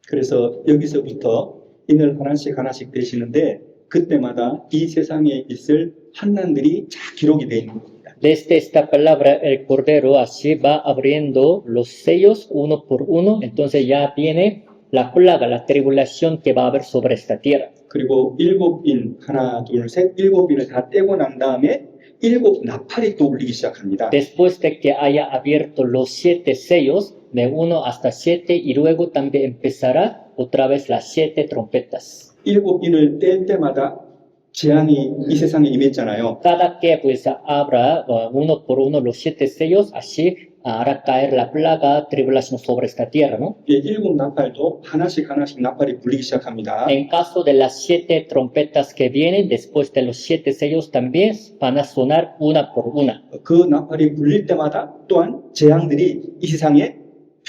그래서 여기서부터 인을 하나씩 떼시는데 그때마다 이 세상에 있을 환난들이 다 기록이 되어 있는 겁니다. Desde esta palabra, el cordero así va abriendo los sellos uno por uno, entonces ya viene la plaga, la tribulación que va a haber sobre esta tierra. 그리고 7인, 하나, 둘, 셋, 7인을 다 떼고 난 다음에 7 나팔이 또 울리기 시작합니다. Después de que haya abierto los 7 sellos, de 1 hasta 7, y luego también empezará otra vez las 7 trompetas. 7인을 뗄 때마다 재앙이 이 세상에 임했잖아요. Cada que pues abra uno por uno los 7 sellos, así hará caer la plaga, tribulación sobre esta tierra, ¿no? 7 나팔도 하나씩 나팔이 불리기 시작합니다. En caso de las 7 trompetas que vienen, después de los 7 sellos también van a sonar una por una. 그 나팔이 불릴 때마다 또한 재앙들이 이 세상에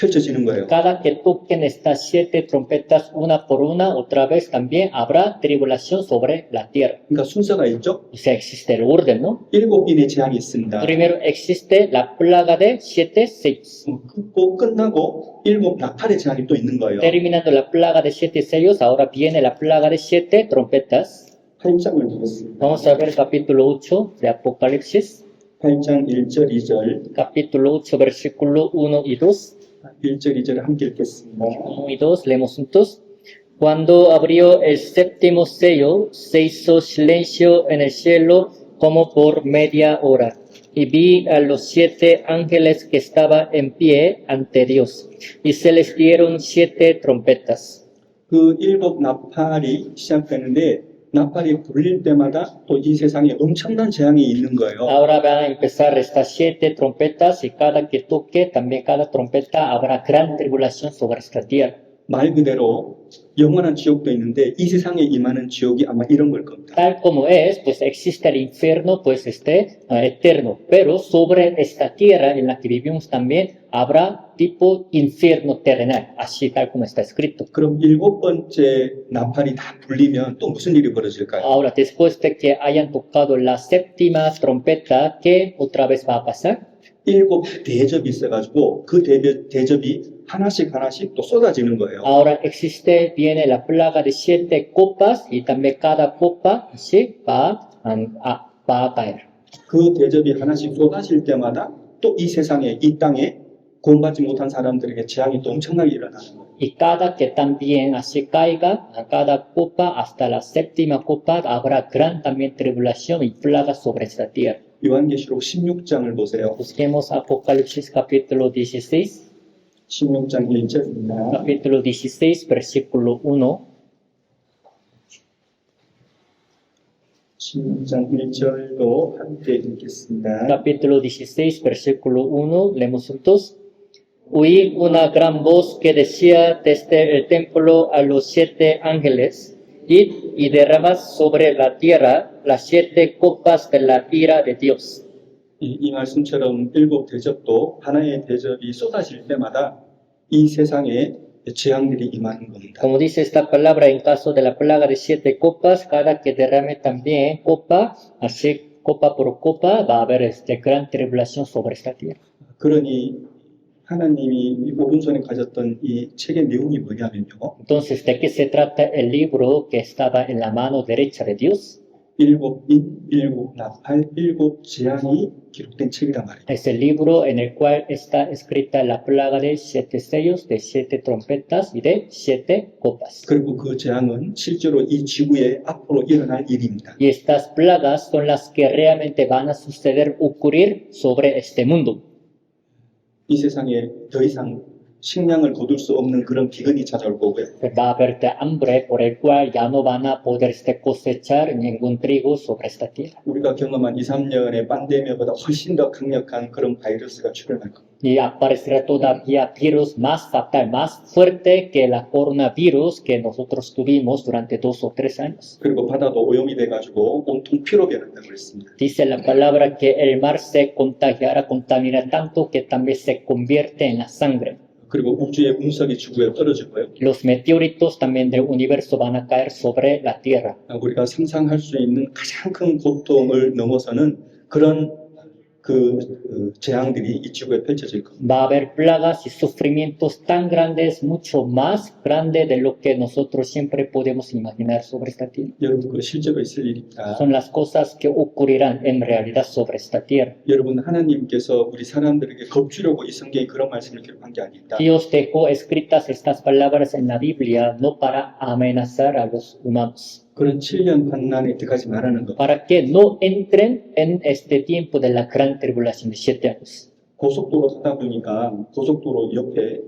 펼쳐지는 거예요. Cada que toquen estas 7 trompetas una por una, otra vez también habrá tribulación sobre la tierra. 그러니까 순서가 있죠. O sea, existe el orden, ¿no? 7인의 재앙이 있습니다. Primero existe la plaga de 7 sellos. 꼭 끝나고 7 나팔의 재앙이 또 있는 거예요. Terminando la plaga de 7 sellos, ahora viene la plaga de 7 trompetas. 8장을 보겠습니다. Vamos a ver capítulo 8 de Apocalipsis. 8장 1절 2절 Capítulo 8, versículo 1 y 2. 1절 2절을 함께 읽겠습니다. 1 y 2, leemos juntos. Cuando abrió el séptimo sello, se hizo silencio en el cielo como por media hora. Y vi a los 7 ángeles que estaban en pie ante Dios, y se les dieron 7 trompetas. 그 7 나팔이 시작되는데 나팔이 불릴 때마다 또 이 세상에 엄청난 재앙이 있는 거예요. Ahora van a empezar estas 7 trompetas, y cada que toque, también cada trompeta habrá gran tribulación sobre esta tierra. 말 그대로 영원한 지옥도 있는데 이 세상에 임하는 지옥이 아마 이런 걸 겁니다. Tal como es, pues existe el infierno, pues eterno, pero sobre esta tierra en la que vivimos también habrá tipo infierno terrenal, así tal como está escrito. 그럼 7번째 나팔이 다 불리면 또 무슨 일이 벌어질까요? Ahora, después de que hayan tocado la séptima trompeta, ¿qué otra vez va a pasar? 7 대접이 있어가지고 그 대접이 하나씩 또 쏟아지는 거예요. Ahora viene la plaga de 7 copas, y también cada copa así va a caer. 그 대접이 하나씩 쏟아질 때마다 또 이 세상에, 이 땅에 구원받지 못한 사람들에게 재앙이 또 엄청나게 일어나는 거예요. Y cada que también así caiga, a cada copa, hasta la séptima copa, habrá gran también tribulación y plaga sobre esta tierra. 요한계시록 16장을 보세요. Busquemos Apocalipsis capítulo 16, 16장 1절입니다. capítulo 16, versículo 1. 16장 1절도 함께 읽겠습니다. Capítulo 16, versículo 1, leemos juntos. Oí una gran voz que decía desde el templo a los 7 ángeles, id y derramad sobre la tierra las 7 copas de la ira de Dios. 이 말씀처럼 일곱 대접도 하나의 대접이 쏟아질 때마다 이 세상에 재앙들이 임하는 겁니다. Como dice esta palabra, en caso de la plaga de 7 copas, cada que derrame también copa, así copa por copa, va a haber gran tribulación sobre esta tierra. 그러니 하나님이 이 오른손에 가졌던 이 책의 내용이 뭐냐면요. Entonces, ¿de qué se trata el libro que estaba en la mano derecha de Dios? 일곱 인, 일곱 나팔, 일곱 재앙이 기록된 책이란 말이에요. Es el libro en el cual está escrita la plaga de 7 sellos, de 7 trompetas y de 7 copas. 그리고 그 재앙은 실제로 이 지구에 앞으로 일어날 일입니다. Y estas plagas son las que realmente van a suceder, ocurrir sobre este mundo. 이 세상에 더 이상 식량을 거둘 수 없는 그런 비근이 찾아올 거고요. Va a haber hambre por el cual ya no van a poder cosechar ningún trigo sobre esta tierra. 우리가 경험한 2, 3년의 팬데믹보다 훨씬 더 강력한 그런 바이러스가 출현할 겁니다. Y aparecerá todavía virus más fatal, más fuerte que la coronavirus que nosotros tuvimos durante 2 o 3 años. 그리고 바다도 오염이 돼가지고 온통 피로 변한다고 그랬습니다. Dice la palabra que el mar se contagiará, contamina tanto que también se convierte en la sangre. 그리고 우주의 운석이 지구에 떨어지고요. Los meteoritos también del universo van a caer sobre la tierra. 우리가 상상할 수 있는 가장 큰 고통을 넘어서는 그런 재앙들이 이 지구에 펼쳐질 겁니다. Va a haber plagas y sufrimientos tan grandes, mucho más grandes de lo que nosotros siempre podemos imaginar sobre esta tierra. 여러분, 그 실제로 있을 일입니다. Son las cosas que ocurrirán en realidad sobre esta tierra. 여러분, 하나님께서 우리 사람들에게 겁주려고 이 성경에 그런 말씀을 기록한 게 아닙니다. Dios dejó escritas estas palabras en la Biblia no para amenazar a los humanos, 그런 7년 환난에 들어가지 말라는 것. para que no entren en este tiempo de la gran tribulación de 7 años. 고속도로 타다 보니까 고속도로 옆에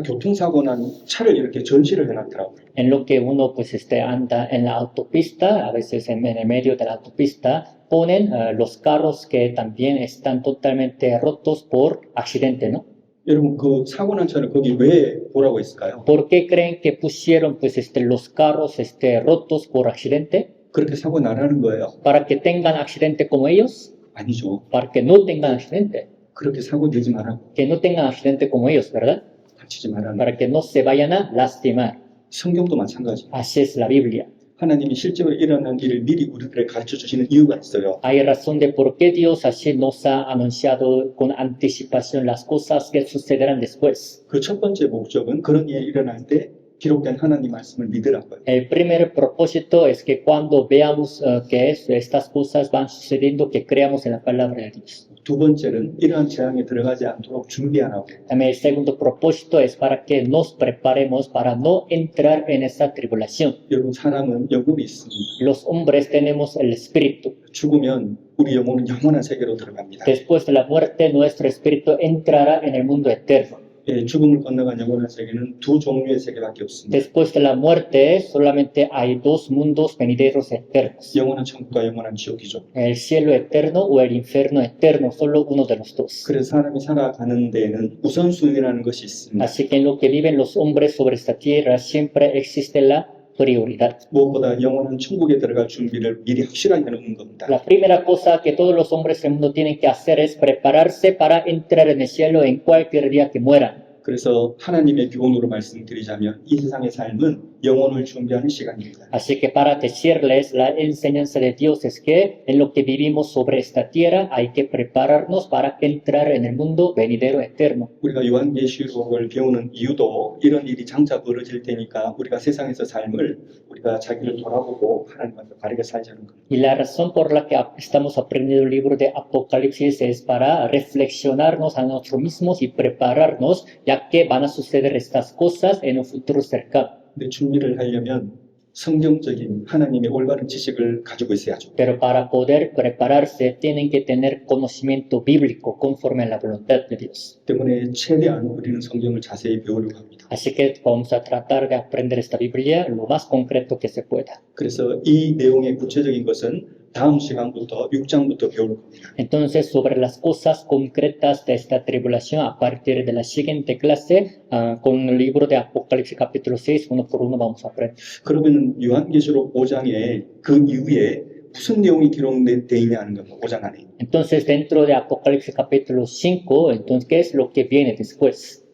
교통사고 난 차를 이렇게 전시를 해놨더라고요. En lo que uno pues anda en la autopista, a veces en el medio de la autopista, ponen los carros que también están totalmente rotos por accidente, ¿no? 여러분, 그 사고 난 차를 거기 왜 보라고 했을까요? ¿Por qué creen que pusieron pues los carros rotos por accidente? 그렇게 사고 나라는 거예요. ¿Para que tengan accidente como ellos? 아니죠. Para que no tengan accidente. 그렇게 사고 내지 말라고. Que no tengan accidente como ellos, ¿verdad? 다치지 말라는 거예요. Para que no se vayan a lastimar. 성경도 마찬가지. Así es la Biblia. 하나님이 실제로 일어난 일을 미리 우리들에게 가르쳐 주시는 이유가 있어요. Hay razón de por qué Dios así nos ha anunciado con anticipación las cosas que sucederán después. 그 첫 번째 목적은 그런 일이 일어날 때 기록된 하나님 말씀을 믿으라고요. El primer propósito es que cuando veamos que estas cosas van sucediendo, que creamos en la palabra de Dios. 두 번째는 이러한 재앙에 들어가지 않도록 준비하라고. También el segundo propósito es para que nos preparemos para no entrar en esa tribulación. 여러분, 사람은 영혼이 있습니다. Los hombres tenemos el espíritu. 죽으면 우리 영혼은 영원한 세계로 들어갑니다. Después de la muerte, nuestro espíritu entrará en el mundo eterno. 예, 죽음을 건너간 영원한 세계는 두 종류의 세계밖에 없습니다. Después de la muerte, solamente hay 2 mundos venideros eternos. 영원한 천국과 영원한 지옥이죠. El cielo eterno o el infierno eterno, solo uno de los 2. 그래서 사람이 살아가는 데에는 우선순위라는 것이 있습니다. Así que en lo que viven los hombres sobre esta tierra siempre existe la prioridad. 무엇보다 영원한 천국에 들어갈 준비를 미리 확실하게 해놓는 겁니다. La primera cosa que todos los hombres del mundo tienen que hacer es prepararse para entrar en el cielo en cualquier día que mueran. 그래서 하나님의 교훈으로 말씀드리자면 이 세상의 삶은 영혼을 준비하는 시간입니다. Así que para decirles, la enseñanza de Dios es que en lo que vivimos sobre esta tierra hay que prepararnos para entrar en el mundo venidero eterno. 우리가 요한계시록을 배우는 이유도 이런 일이 장차 벌어질 테니까 우리가 세상에서 삶을 우리가 자기를 돌아보고 하나님 앞에 바르게 살자는 겁니다. Y la razón por la que estamos aprendiendo el libro de Apocalipsis es para reflexionarnos a nosotros mismos y prepararnos, ya que van a suceder estas cosas en un futuro cercano. 근데 준비를 하려면 성경적인 하나님의 올바른 지식을 가지고 있어야죠. Pero para poder prepararse tienen que tener conocimiento bíblico conforme a la voluntad de Dios. 때문에 최대한 우리는 성경을 자세히 배우려고 합니다. Así que vamos a tratar de aprender esta Biblia lo más concreto que se pueda. 그래서 이 내용의 구체적인 것은 다음 시간부터 6장부터 배울 겁니다. Entonces, sobre las cosas concretas de esta tribulación, a partir de la siguiente clase, con el libro de Apocalipsis capítulo 6, uno por uno vamos a aprender. 그러면 요한계시록 5장에 그 이후에 무슨 내용이 기록되어 있냐는 겁니다. 5장 안에. Entonces, dentro de Apocalipsis capítulo 5, entonces, ¿qué es lo que viene después?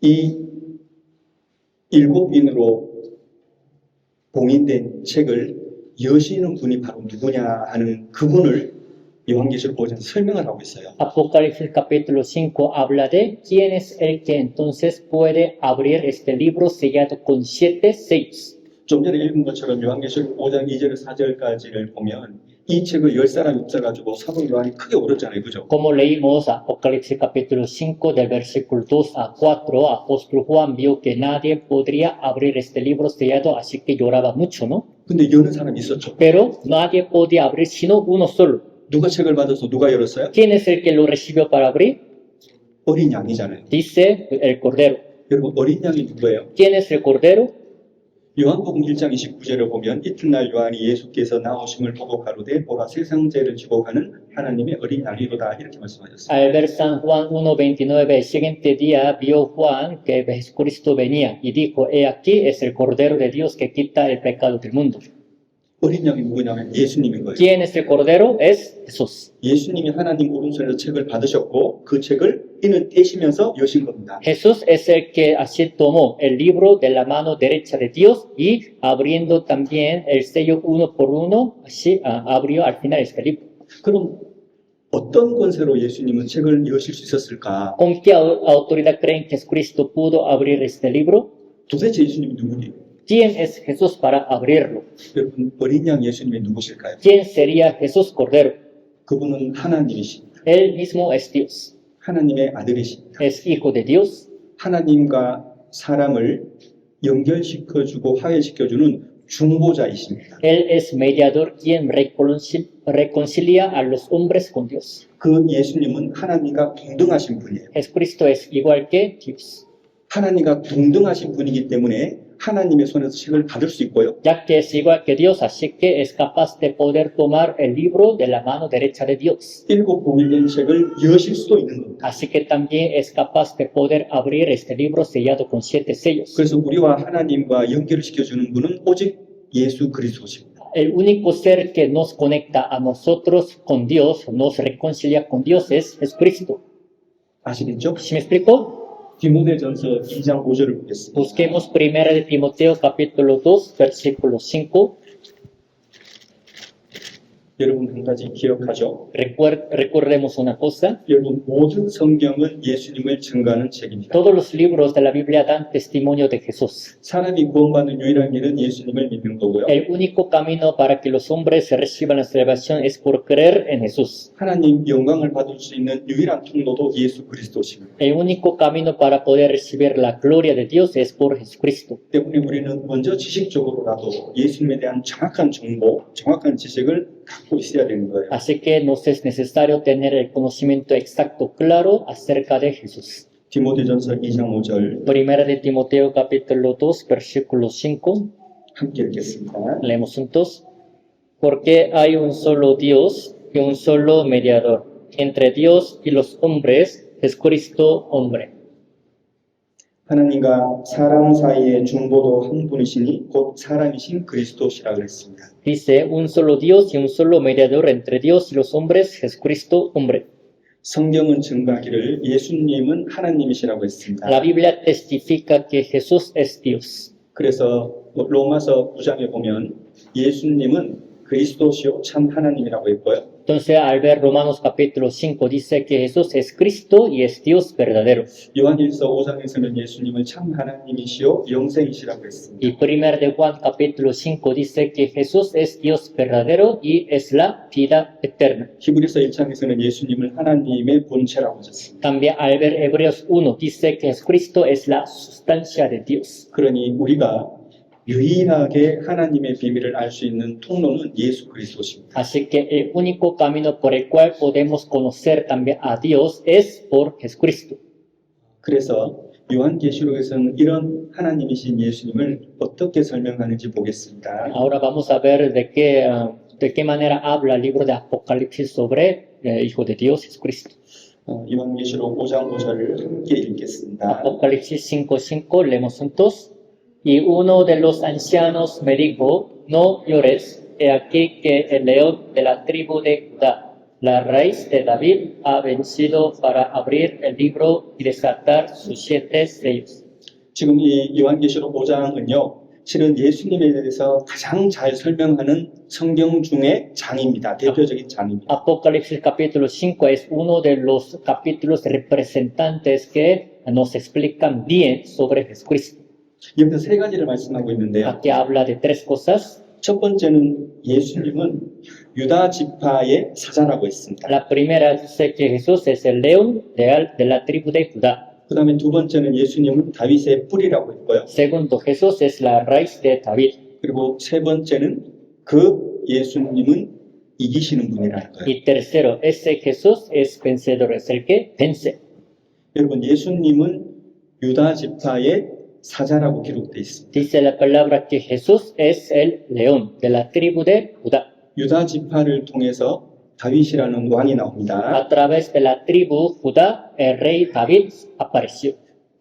이 7인으로 봉인된 책을 여시는 분이 바로 누구냐 하는 그분을 요한계시록 5장에서 설명을 하고 있어요. Apocalipsis capítulo 5 habla de quién es el que entonces puede abrir este libro sellado con 7 sellos. 좀 전에 읽은 것처럼 요한계시록 5장 2절에서 4절까지를 보면 이 책을 10사람이 없어가지고 사도 요한이 크게 울었잖아요. 그죠? Como leímos Apocalipsis capítulo 5 del versículo 2 a 4, apóstol Juan vio que nadie podría abrir este libro sellado, así que lloraba mucho, ¿no? 근데 여는 사람이 있었죠. Pero nadie podía abrir sino uno solo. 누가 책을 받아서 누가 열었어요? ¿Quién es el que lo recibió para abrir? 어린 양이잖아요. Dice el Cordero. 여러분 어린 양이 누구예요? ¿Quién es el Cordero? 요한복음 1장 29절을 보면 이튿날 요한이 예수께서 나오심을 보고 가로되 보라 세상 죄를 지고 가는 하나님의 어린 양이로다 이렇게 말씀하셨어요. Al ver San Juan 1:29, el siguiente día vio Juan que Jesucristo venía y dijo, he aquí es el Cordero de Dios que quita el pecado del mundo. 어린 양이 누구냐면 예수님인 거예요. ¿Quién es el Cordero? Es Jesús. 예수님이 하나님 오른손에서 책을 받으셨고 그 책을 이는 떼시면서 여신 겁니다. Jesús es el que así tomó el libro de la mano derecha de Dios y abriendo también el sello uno por uno, así abrió al final este libro. 그럼 어떤 권세로 예수님은 책을 여실 수 있었을까? ¿Con qué autoridad creen que Jesucristo pudo abrir este libro? 도대체 예수님이 누구니? ¿Quién es Jesús para abrirlo? 여러분 어린 양 예수님이 누구실까요? ¿Quién sería Jesús Cordero? 그분은 하나님이십니다. Él mismo es Dios, 하나님의 아들이십니다. es Hijo de Dios. 하나님과 사람을 연결시켜주고 화해시켜주는 중보자이십니다. Él es mediador quien reconcilia a los hombres con Dios. 그 예수님은 하나님과 동등하신 분이에요. Jesucristo es igual que Dios. 하나님과 동등하신 분이기 때문에 하나님의 손에서 책을 받을 수 있고요. Ya que es igual que Dios, así que es capaz de poder tomar el libro de la mano derecha de Dios. 7 봉인된 책을 여실 수도 있는 겁니다. Así que también es capaz de poder abrir este libro sellado con 7 sellos. 그래서 우리와 하나님과 연결을 시켜주는 분은 오직 예수 그리스도십니다. El único ser que nos conecta a nosotros con Dios, nos reconcilia con Dios es Jesucristo. 아시겠죠? ¿Sí me explico? 디모데전서 2장 5절을 보겠습니다. Busquemos 1 de Timoteo capítulo 2, versículo 5. 여러분 한 가지 기억하죠? Recordemos una cosa. 여러분 모든 성경은 예수님을 증거하는 책입니다. Todos los libros de la Biblia dan testimonio de Jesús. 사람이 구원받는 유일한 길은 예수님을 믿는 거고요. El único camino para que los hombres reciban la salvación es por creer en Jesús. 하나님 영광을 받을 수 있는 유일한 통로도 예수 그리스도십니다. El único camino para poder recibir la gloria de Dios es por Jesucristo. 때문에 우리는 먼저 지식적으로라도 예수님에 대한 정확한 정보, 정확한 지식을 갖고 있어야 되는 거예요. Así que nos es necesario tener el conocimiento exacto, claro, acerca de Jesús. 디모데전서 2장 5절 Primera de Timoteo capítulo 2, versículo 5. 함께 읽겠습니다. Leemos juntos. Porque hay un solo Dios y un solo mediador entre Dios y los hombres, Jesucristo hombre. 하나님과 사람 사이의 중보도 한 분이시니 곧 사람이신 그리스도시라 그랬습니다. Dice, un solo Dios y un solo mediador entre Dios y los hombres, Jesucristo hombre. 성경은 증거하기를 예수님은 하나님이시라고 했습니다. La Biblia testifica que Jesús es Dios. 그래서 로마서 9장에 보면 예수님은 그리스도시요 참 하나님이라고 했고요. Entonces, al ver Romanos capítulo 5, dice que Jesús es Cristo y es Dios verdadero. 요한일서 5장에서는 예수님을 참 하나님이시요 영생이시라고 했습니다. Y 1 de Juan capítulo 5 dice que Jesús es Dios verdadero y es la vida eterna. 히브리서 1장에서는 예수님을 하나님의 본체라고 하셨습니다. También al ver Hebreos 1 dice que Jesucristo es la sustancia de Dios. 그러니 우리가 유일하게 하나님의 비밀을 알 수 있는 통로는 예수 그리스도십니다. Así que el único camino por el cual podemos conocer también a Dios es por Jesucristo. 그래서 요한계시록에서는 이런 하나님이신 예수님을 어떻게 설명하는지 보겠습니다. Ahora vamos a ver de qué manera habla el libro de Apocalipsis sobre el Hijo de Dios, Jesucristo. 요한계시록 5장 5절을 함께 읽겠습니다. Apocalipsis 5:5, leemos juntos. Y uno de los ancianos me dijo, no llores, he aquí que el león de la tribu de Judá, la raíz de David, ha vencido para abrir el libro y desatar sus 7 sellos. 지금 이 요한계시록 5장은요, 실은 예수님에 대해서 가장 잘 설명하는 성경 중의 장입니다. 대표적인 장입니다. Apocalipsis capítulo 5 es uno de los capítulos representantes que nos explican bien sobre Jesucristo. 여기서 세 가지를 말씀하고 있는데요. Aquí habla de 3 cosas. 첫 번째는 예수님은 유다 지파의 사자라고 했습니다. La primera dice que Jesús es el león de la tribu de Judá. 그 다음에 두 번째는 예수님은 다윗의 뿌리라고 했고요. Segundo, Jesús es la raíz de David. 그리고 세 번째는 그 예수님은 이기시는 분이라는 거예요. Y tercero, ese Jesús es vencedor, es el que vence. 여러분, 예수님은 유다 지파의 사자라고 기록되어 있습니다. Dice la palabra que Jesús es el león de la tribu de Judá. 유다 지파를 통해서 다윗이라는 왕이 나옵니다. A través de la tribu Judá, el rey David apareció.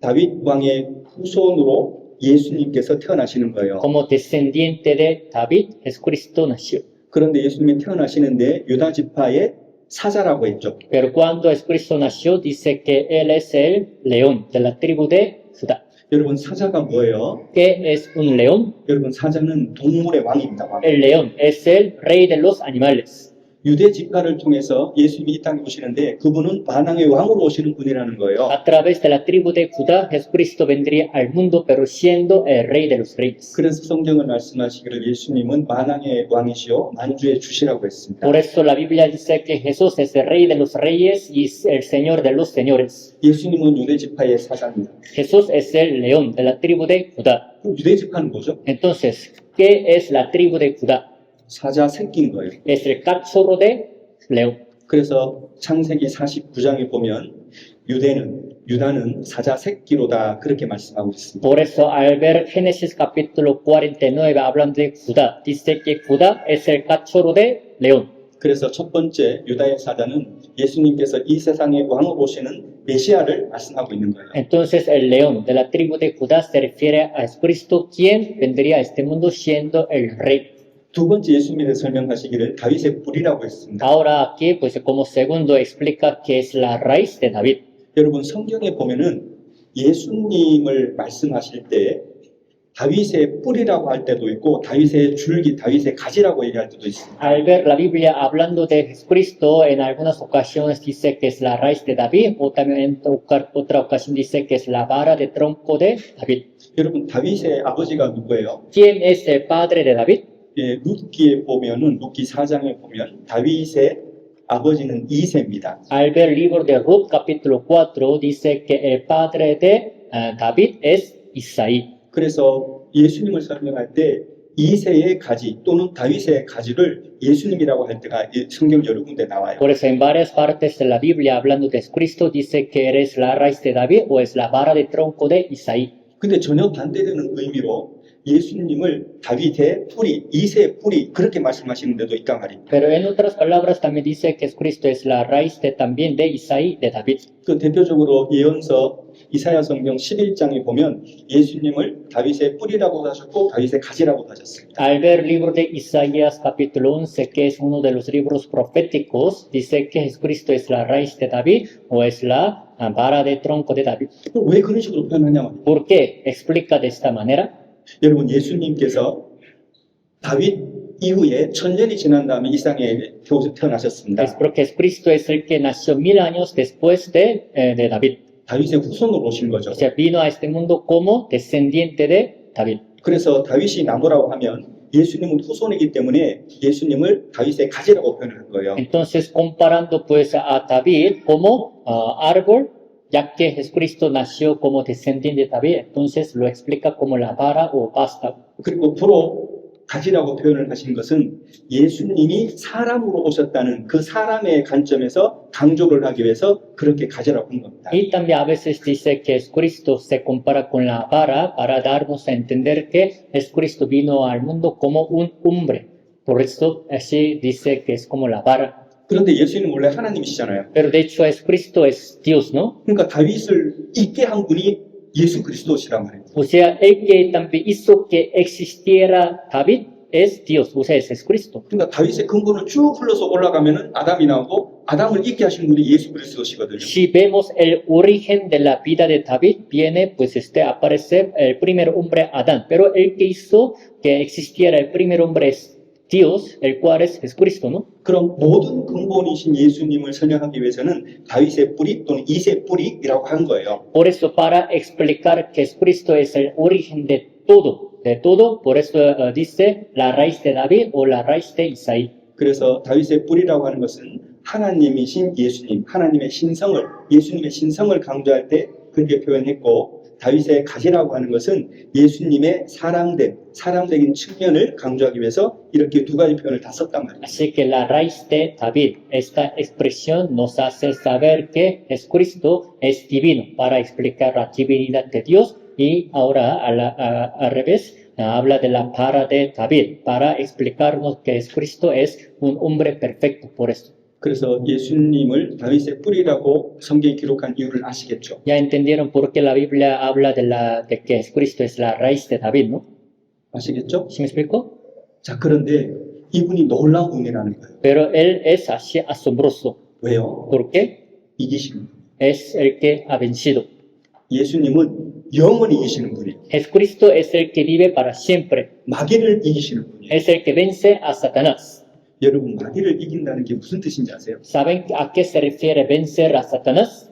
다윗 왕의 후손으로 예수님께서 태어나시는 거예요. Como descendiente de David, Jesucristo nació. 그런데 예수님이 태어나시는데 유다 지파의 사자라고 했죠. Pero cuando Jesucristo nació, dice que él es el león de la tribu de Judá. 여러분, 사자가 뭐예요? ¿Qué es un león? 여러분, 사자는 동물의 왕입니다. 왕. El león es el rey de los animales. 유대 지파를 통해서 예수님이 이 땅에 오시는데 그분은 만왕의 왕으로 오시는 분이라는 거예요. A través de la tribu de Judá, Jesucristo vendría al mundo, pero siendo el rey de los reyes. 그래서 성경은 말씀하시기를 예수님은 만왕의 왕이시요 만주의 주시라고 했습니다. Por eso la Biblia dice que Jesús es el rey de los reyes y es el señor de los señores. 예수님은 유대 지파의 사자입니다. Jesús es el león de la tribu de Judá. 그럼 유대 지파는 뭐죠? Entonces, ¿qué es la tribu de Judá? 사자 새끼인 거예요. Es el cachorro de león. 그래서 창세기 49장에 보면 유다는 사자 새끼로다 그렇게 말씀하고 있습니다. Por eso, al ver Génesis capítulo 49, hablando de Judá, dice que Judá es el cachorro de león. 그래서 첫 번째 유다의 사자는 예수님께서 이 세상의 왕으로 오시는 메시아를 말씀하고 있는 거예요. Entonces, el león de la tribu de Judá se refiere a Jesucristo, quien vendría a este mundo siendo el rey. 두 번째 예수님에 대해 설명하시기를 다윗의 뿌리라고 했습니다. Ahora aquí, pues como segundo explica que es la raíz de David. 여러분, 성경에 보면은 예수님을 말씀하실 때 다윗의 뿌리라고 할 때도 있고 다윗의 줄기, 다윗의 가지라고 얘기할 때도 있습니다. Al ver la Biblia hablando de Jesucristo, en algunas ocasiones dice que es la raíz de David, o también en otra ocasión dice que es la vara de tronco de David. 여러분, 다윗의 아버지가 누구예요? ¿Quién es el padre de David? 예, 룻기에 보면은 룻기 4장에 보면 다윗의 아버지는 이새입니다. Al ver el libro de Ruth capítulo 4 dice que el padre de David es Isaí. 그래서 예수님을 설명할 때 이새의 가지 또는 다윗의 가지를 예수님이라고 할 때가 성경 여러 군데 나와요. Por eso en varias partes de la Biblia hablando de Jesucristo dice que eres la raíz de David o es la vara de tronco de Isaí. 근데 전혀 반대되는 의미로 예수님을 다윗의 뿌리, 이새의 뿌리 그렇게 말씀하시는 데도 있단 말입니다. Pero en otras palabras también dice que Jesucristo es la raíz también de Isaí, de David. 그 대표적으로 예언서 이사야 성경 11장에 보면 예수님을 다윗의 뿌리라고 하셨고 다윗의 가지라고 하셨습니다. Al ver el libro de Isaías capítulo 11, que es uno de los libros proféticos, dice que Jesucristo es la raíz de David o es la vara de tronco de David. 왜 그런 식으로 표현하냐 말이에요. ¿Por qué explica de esta manera? 여러분, 예수님께서 다윗 이후에 1000년이 지난 다음에 이 땅에 태어나셨습니다. Es porque Jesucristo es el que nació 1000 años después de David. 다윗의 후손으로 오신 거죠. O sea, vino a este mundo como descendiente de David. 그래서 다윗이 나무라고 하면 예수님은 후손이기 때문에 예수님을 다윗의 가지라고 표현한 거예요. Entonces, comparando pues a David como árbol, ya que Jesucristo nació como descendiente de David, entonces lo explica como la vara o vástago. 그리고 불어 가지라고 표현을 하신 것은 예수님이 사람으로 오셨다는 그 사람의 관점에서 강조를 하기 위해서 그렇게 가지라고 한 겁니다. Y también a veces dice que Jesucristo se compara con la vara para darnos a entender que Jesucristo vino al mundo como un hombre. Por eso así dice que es como la vara. 그런데 예수님은 원래 하나님이시잖아요. Pero de hecho Jesucristo es Dios, ¿no? 그러니까 다윗을 있게 한 분이 예수 그리스도시란 말이에요. O sea, el que también hizo que existiera David es Dios, o sea, es Jesucristo. 그러니까 다윗의 근본을 쭉 흘러서 올라가면은 아담이 나오고 아담을 있게 하신 분이 예수 그리스도시거든요. Si vemos el origen de la vida de David, viene, pues aparece el primer hombre Adán, pero el que hizo que existiera el primer hombre es Dios, el cual es Jesucristo, ¿no? 그럼 모든 근본이신 예수님을 설명하기 위해서는 다윗의 뿌리 또는 이세 뿌리라고 한 거예요. Por eso, para explicar que Jesucristo es el origen de todo, por eso dice la raíz de David o la raíz de Isaí. 그래서 다윗의 뿌리라고 하는 것은 하나님이신 예수님, 하나님의 신성을, 예수님의 신성을 강조할 때 그렇게 표현했고, 다윗의 가지라고 하는 것은 예수님의 사람적인 측면을 강조하기 위해서 이렇게 두 가지 표현을 다 썼단 말이에요. Así que la raíz de David, esta expresión nos hace saber que Jesucristo es divino para explicar la divinidad de Dios y ahora al revés habla de la vara de David para explicarnos que Jesucristo es un hombre perfecto por esto. 그래서 예수님을 다윗의 뿌리라고 성경에 기록한 이유를 아시겠죠? Ya entendieron por qué la Biblia habla de que Jesucristo es la raíz de David, ¿no? 아시겠죠? ¿Sí me explico? 자, 그런데 이분이 놀라운 분이라는 거예요. Pero él es así asombroso. 왜요? ¿Por qué? 이기신 분. Es el que ha vencido. 예수님은 영원히 이기시는 분이에요. Jesucristo es el que vive para siempre. 마귀를 이기시는 분이에요. Es el que vence a Satanás. 여러분, 마귀를 이긴다는 게 무슨 뜻인지 아세요? ¿Saben a qué se refiere vencer a Satanás?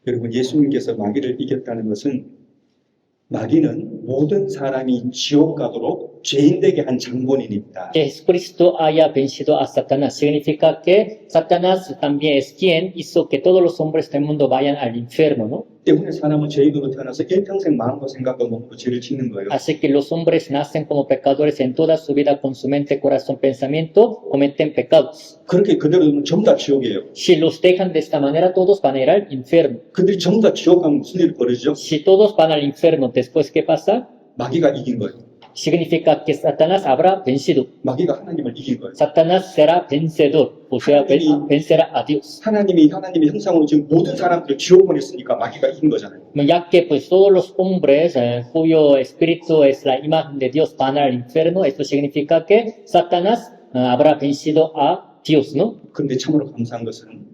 여러분, 예수님께서 마귀를 이겼다는 것은 마귀는 모든 사람이 지옥 가도록 죄인 되게 한 장본인입니다. Que Jesucristo haya vencido a Satanás significa que Satanás también es quien hizo que todos los hombres del mundo vayan al infierno, ¿no? 때문에 사람은 죄인으로 태어나서 일평생 마음과 생각과 몸으로 죄를 짓는 거예요. Así que los hombres nacen como pecadores en toda su vida con su mente, corazón, pensamiento, cometen pecados. 그렇게 그대로 두면 전부 다 지옥이에요. Si los dejan de esta manera, todos van a ir al infierno. 그들이 전부 다 지옥 가면 무슨 일이 벌어지죠? Si todos van al infierno, después, ¿qué pasa? 마귀가 이긴 거예요. Significa que Satanás habrá vencido. 마귀가 하나님을 이긴 거예요. Satanás será vencedor, o sea, vencerá a Dios. 하나님의 형상으로 지금 모든 사람들을 지옥 보냈으니까 마귀가 이긴 거잖아요. Ya que pues todos los hombres cuyo espíritu es la imagen de Dios van al infierno, esto significa que Satanás habrá vencido a Dios, ¿no? 그런데 참으로 감사한 것은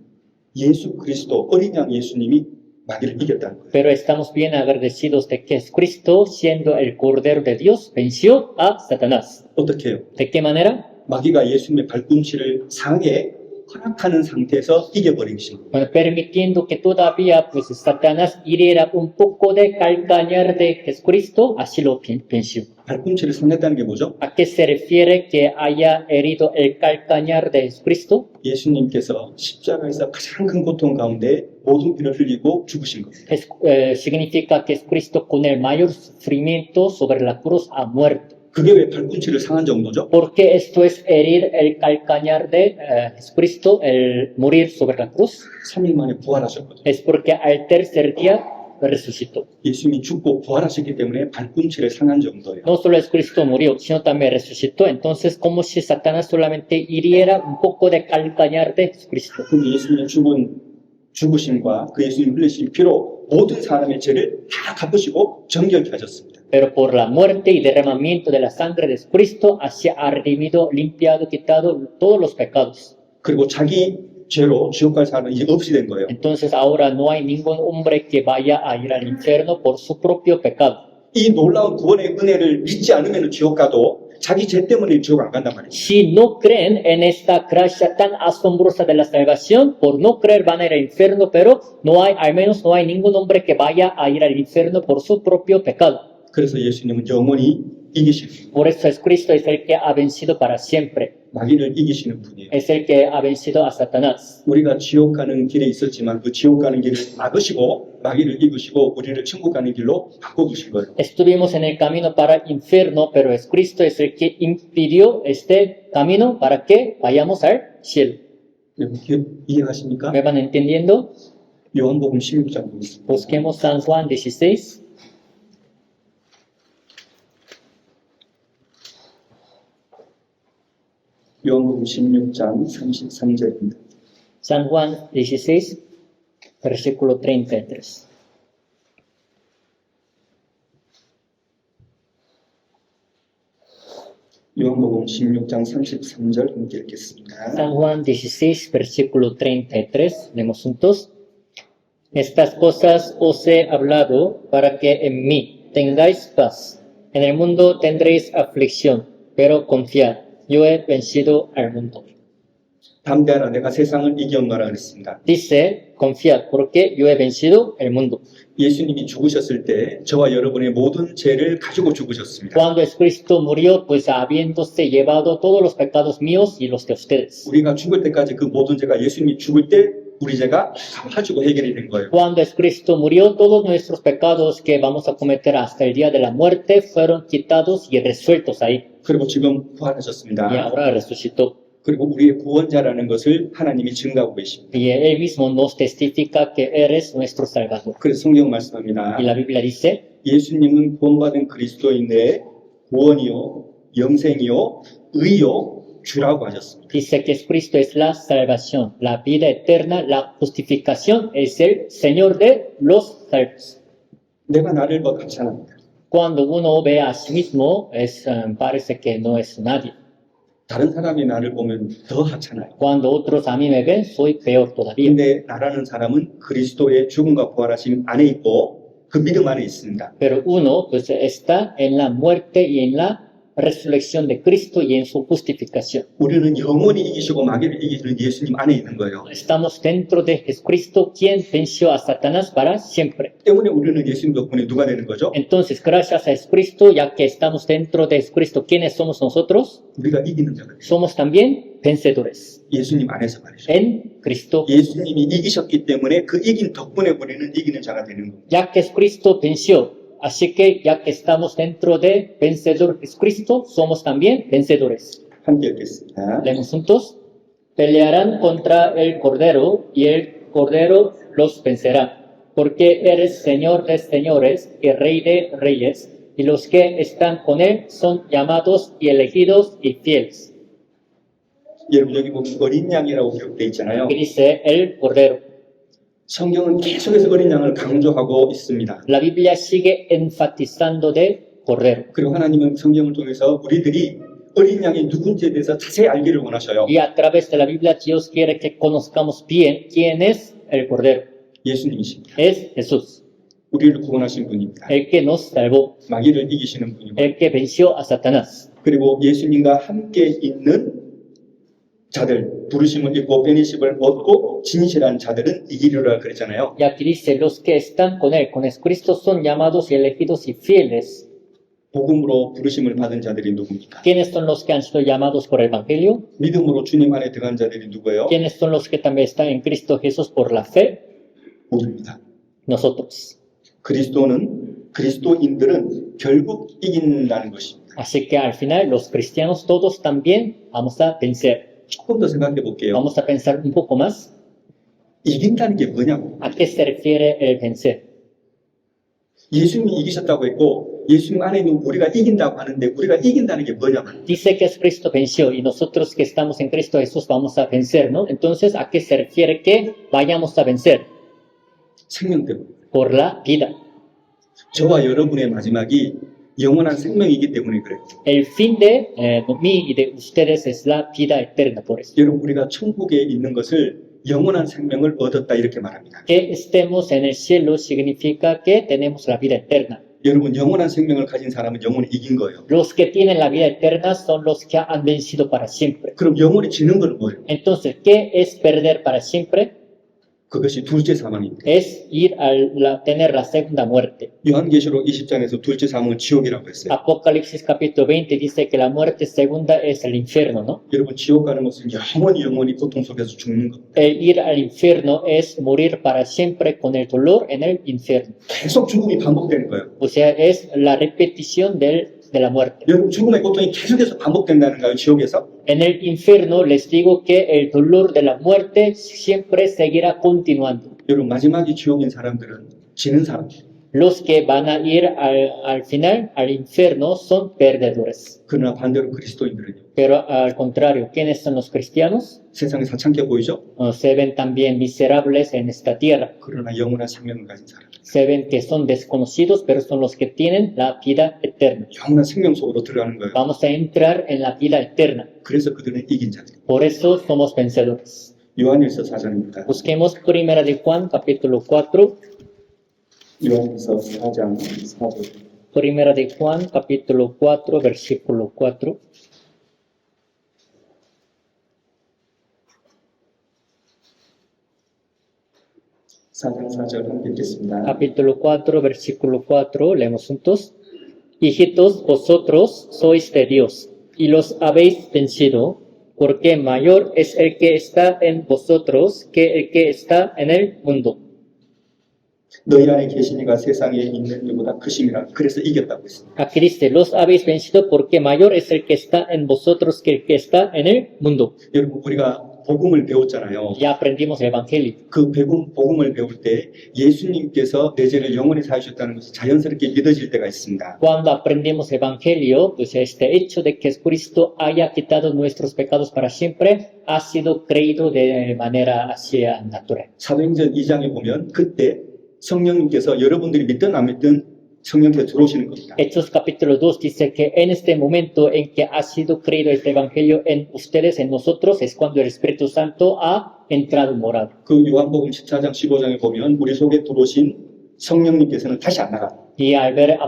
예수 그리스도 어린 양 예수님이 마귀를 이겼다는 거예요. Pero estamos bien agradecidos de que Cristo, siendo el Cordero de Dios, venció a Satanás. 어떻게 해요? ¿De qué manera? 마귀가 예수님의 발꿈치를 상하게 허락하는 상태에서 이겨버리신 거예요. Bueno, permitiendo que todavía pues Satanás hiriera un poco de calcañar de Jesucristo, así lo venció. 발꿈치를 상했다는 게 뭐죠? ¿A qué se refiere que haya herido el calcañar de Jesucristo? 예수님께서 십자가에서 가장 큰 고통 가운데 모든 피를 흘리고 죽으신 거예요. Significa que Jesucristo con el mayor sufrimiento sobre la cruz ha muerto. 그게 왜 발꿈치를 상한 정도죠? Porque esto es herir el calcañar de Jesucristo, el morir sobre la cruz. 3일 만에 부활하셨거든요. Es porque al tercer día resucitó. 예수님이 죽고 부활하셨기 때문에 발꿈치를 상한 정도예요. No solo Jesucristo murió, sino también resucitó. Entonces, como si Satanás solamente hiriera un poco de calcañar de Jesucristo. 그럼 예수님의 죽으심과 그 예수님 흘리신 피로 모든 사람의 죄를 다 갚으시고 정결케 하셨습니다. Pero por la muerte y derramamiento de la sangre de Jesucristo, así ha redimido, limpiado, quitado todos los pecados. 그리고 자기 죄로 지옥 갈 사람은 이제 없이 된 거예요. Entonces ahora no hay ningún hombre que vaya a ir al infierno por su propio pecado. 이 놀라운 구원의 은혜를 믿지 않으면 지옥 가도 자기 죄 때문에 지옥 안 간단 말이에요. Si no creen en esta gracia tan asombrosa de la salvación, por no creer van a ir al infierno, pero no hay, al menos no hay ningún hombre que vaya a ir al infierno por su propio pecado. 그래서 예수님은 영원히 이기십니다. Por eso Jesucristo es el que ha vencido para siempre. 마귀를 이기시는 분이에요. es el que ha vencido a Satanás. 우리가 지옥 가는 길에 있었지만 그 지옥 가는 길을 막으시고 마귀를 이기시고 우리를 천국 가는 길로 바꿔주신 거예요. Estuvimos en el camino para el infierno, pero es Cristo es el que impidió este camino para que vayamos al cielo. 이해가십니까? ¿Me van entendiendo? 요한복음 16장 보겠습니다. Busquemos San Juan 16. 요한복음 16장 33절입니다. San Juan 16, versículo 33. 요한복음 16장 33절 함께 읽겠습니다. San Juan 16, versículo 33. Leemos juntos. Estas cosas os he hablado para que en mí tengáis paz. En el mundo tendréis aflicción, pero confiad, yo he vencido al mundo. 담대하라 내가 세상을 이겼노라 그랬습니다. Dice, confiad, porque yo he vencido el mundo. 예수님이 죽으셨을 때 저와 여러분의 모든 죄를 가지고 죽으셨습니다. Cuando Cristo murió, pues habiéndose llevado todos los pecados míos y los de ustedes. 우리가 죽을 때까지 그 모든 죄가 예수님이 죽을 때 우리 죄가 갚아주고 해결이 된 거예요. Cuando Cristo murió, todos nuestros pecados que vamos a cometer hasta el día de la muerte fueron quitados y resueltos ahí. 그리고 지금 Y 부활하셨습니다. ahora resucitó. 그리고 우리의 구원자라는 것을 하나님이 증가하고 계십니다. Y Él mismo nos testifica que eres nuestro Salvador. 그래서 성경 말씀합니다. Y la Biblia dice, 예수님은 구원받은 그리스도인의 구원이요, 영생이요, 의요, 주라고 하셨습니다. dice que Cristo es la salvación, la vida eterna, la justificación, es el Señor de los salvos. 내가 나를 더 감사합니다. Cuando uno ve a sí mismo, parece que no es nadie. 다른 사람이 나를 보면 더 하찮아요. Cuando otros a mí me ven, soy peor todavía. 근데 나라는 사람은 그리스도의 죽음과 부활하심 안에 있고 그 믿음 안에 있습니다. Pero uno pues está en la muerte y en la resurrección de Cristo y en su justificación. 우리는 영원히 이기시고 마귀를 이기시는 예수님 안에 있는 거예요. Estamos dentro de Jesucristo, quien venció a Satanás para siempre. 때문에 우리는 예수님 덕분에 누가 되는 거죠? Entonces, gracias a Jesucristo, ya que estamos dentro de Jesucristo, ¿quiénes somos nosotros? 우리가 이기는 자가 돼요. Somos también vencedores 예수님 안에서 말이죠. en Cristo. 예수님이 이기셨기 때문에 그 이긴 덕분에 우리는 이기는 자가 되는 겁니다. Ya que Jesucristo venció, así que ya que estamos dentro de vencedor Jesucristo, somos también vencedores. 함께 읽겠습니다. Leemos juntos. Pelearán contra el Cordero y el Cordero los vencerá, porque eres Señor de señores y Rey de reyes, y los que están con él son llamados y elegidos y fieles. 여러분 여기 보면 어린 양이라고 기록되어 있잖아요. Aquí dice el Cordero. 성경은 계속해서 어린 양을 강조하고 있습니다. La Biblia sigue enfatizando de Cordero. 그리고 하나님은 성경을 통해서 우리들이 어린 양이 누군지에 대해서 자세히 알기를 원하셔요. Y a través de la Biblia Dios quiere que conozcamos bien quién es el Cordero. 예수님이십니다. Es Jesús, 우리를 구원하신 분입니다. el que nos salvó, 마귀를 이기시는 분이고 el que venció a Satanás. 그리고 예수님과 함께 있는 자들, 부르심을 입고 베니십을 얻고 진실한 자들은 이기리라 그랬잖아요. Y aquí dice, los que están con él, con Cristo, son llamados y elegidos y fieles. 복음으로 부르심을 받은 자들이 누굽니까? ¿Quiénes son los que han sido llamados por el Evangelio? 믿음으로 주님 안에 들어간 자들이 누구예요? ¿Quiénes son los que también están en Cristo Jesús por la fe? 우리입니다. Nosotros. 그리스도인들은 결국 이긴다는 것입니다. Así que al final, los cristianos todos también vamos a vencer. 조금 더 생각해 볼게요. Vamos a pensar un poco más. 이긴다는 게 뭐냐고. ¿A qué se refiere el vencer? 예수님이 이기셨다고 했고 예수님 안에 있는 우리가 이긴다고 하는데 우리가 이긴다는 게 뭐냐고. Dice que Cristo venció y nosotros que estamos en Cristo Jesús vamos a vencer, ¿no? Entonces, ¿a qué se refiere que vayamos a vencer? 생명 때문에. Por la vida. 저와 여러분의 마지막이 영원한 생명이기 때문에 그래요. El fin de mí y de ustedes es la vida eterna, por eso. 여러분 우리가 천국에 있는 것을 영원한 생명을 얻었다 이렇게 말합니다. Que estemos en el cielo significa que tenemos la vida eterna. 여러분 영원한 생명을 가진 사람은 영원히 이긴 거예요. Los que tienen la vida eterna son los que han vencido para siempre. 그럼 영원히 지는 건 뭐예요? Entonces, ¿qué es perder para siempre? 그것이 둘째 사망입니다. es ir a tener la segunda muerte. 요한계시록 20장에서 둘째 사망은 지옥이라고 했어요. Apocalipsis capítulo 20 dice que la muerte segunda es el infierno, ¿no? 여러분 지옥 가는 것은 영원히 고통 속에서 죽는 겁니다. El ir al infierno es morir para siempre con el dolor en el infierno. 계속 죽음이 반복되는 거예요. O sea, es la repetición de la muerte. 여러분 죽음의 고통이 계속해서 반복된다는가요? 지옥에서? En el infierno les digo que el dolor de la muerte siempre seguirá continuando. 여러분 마지막이 지옥인 사람들은 지는 사람. Los que van a ir al final al infierno son perdedores. 그러나 반대로 그리스도인들은요. Pero al contrario, ¿quiénes son los cristianos? 세상에 사창게 보이죠? Se ven también miserables en esta tierra. 그러나 영원한 생명을 가진 사람. Se ven que son desconocidos, pero son los que tienen la vida eterna. 영원한 생명 속으로 들어가는 거예요. Vamos a entrar en la vida eterna. 그래서 그들은 이긴 자들. Por eso somos vencedores. 요한일서 4장입니다. Busquemos Primera de Juan, capítulo 4. 요한일서 4장 4절. Primera de Juan, capítulo 4, versículo 4. 사장 4절 함께 읽겠습니다. Capítulo 4, versículo 4, leemos juntos. Hijitos, vosotros sois de Dios, y los habéis vencido, porque mayor es el que está en vosotros que el que está en el mundo. 너희 안에 계시니가 세상에 있는 이보다 크심이라. 그래서 이겼다고 했습니다. Aquí dice, los habéis vencido, porque mayor es el que está en vosotros que el que está en el mundo. 여러분 우리가 복음을 배웠잖아요. Ya aprendimos el Evangelio. 그 복음을 배울 때 예수님께서 내 죄를 영원히 사하셨다는 것이 자연스럽게 믿어질 때가 있습니다. Cuando aprendimos el Evangelio, pues este hecho de que Cristo haya quitado nuestros pecados para siempre ha sido creído de manera así natural. 사도행전 2장에 보면 그때 성령님께서 여러분들이 믿든 안 믿든 성령께서 들어오시는 겁니다. Hechos capítulo 2 dice que en este momento en que ha sido creído este Evangelio en ustedes, en nosotros, es cuando el Espíritu Santo ha entrado morado. 그 요한복음 14장 15장에 보면 우리 속에 들어오신 성령님께서는 다시 안 나가. Y al ver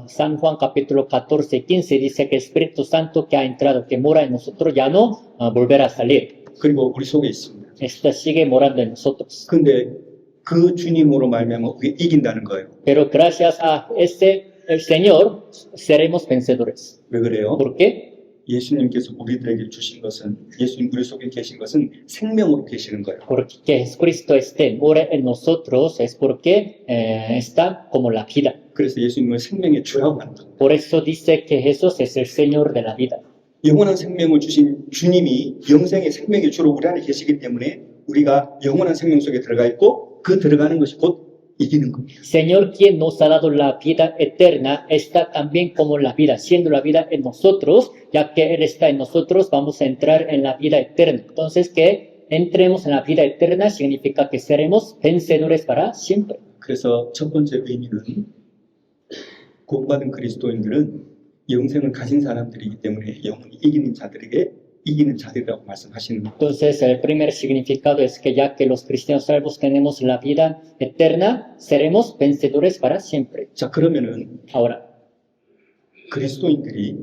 San Juan capítulo 14 y 15 dice que el Espíritu Santo que ha entrado, que mora en nosotros, ya no volverá a salir. 그리고 우리 속에 있습니다. Esta sigue morando en nosotros. 근데 그 주님으로 말미암아 우리가 이긴다는 거예요. Pero gracias a el Señor seremos vencedores. 왜 그래요? ¿Por qué? 예수님께서 우리들에게 주신 것은 예수님 우리 속에 계신 것은 생명으로 계시는 거예요. Porque Jesucristo more en nosotros es porque está como la vida. 그래서 예수님은 생명의 주라고 하는 거예요. Por eso dice que Jesús es el Señor de la vida. 영원한 생명을 주신 주님이 영생의 생명의 주로 우리 안에 계시기 때문에 우리가 영원한 생명 속에 들어가 있고 그 들어가는 것이 곧 이기는 겁니다. Señor, quien nos ha dado la vida eterna, está también como la vida, siendo la vida en nosotros, ya que Él está en nosotros, vamos a entrar en la vida eterna. Entonces, que entremos en la vida eterna significa que seremos vencedores para siempre. 그래서 첫 번째 의미는 구원받은 그리스도인들은 영생을 가진 사람들이기 때문에 영원히 이기는 자들이라고 말씀하시는 거예요. Entonces, el primer significado es que ya que los cristianos salvos tenemos la vida eterna, seremos vencedores para siempre. 자, 그러면은 Ahora, 그리스도인들이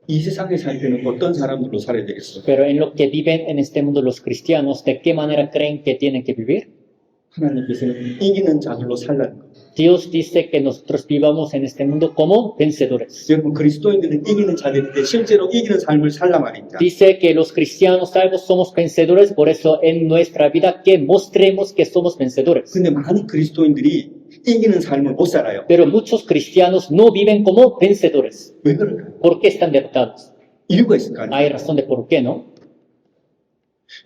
이 세상에 살 때는 어떤 사람들로 살아야 되겠어요? pero en lo que viven en este mundo los cristianos, ¿de qué manera creen que tienen que vivir? 하나님께서는 이기는 자들로 살라는 거예요. Dios dice que nosotros vivamos en este mundo como vencedores. 여러분 그리스도인들은 이기는 자들인데 실제로 이기는 삶을 살라 말입니다. Dice que los cristianos salvos somos vencedores, por eso en nuestra vida que mostremos que somos vencedores. 근데 많은 그리스도인들이 이기는 삶을 못 살아요. Pero muchos cristianos no viven como vencedores. 왜 그럴까요? ¿Por qué están derrotados? 이유가 있을까요? Hay razón de por qué, ¿no?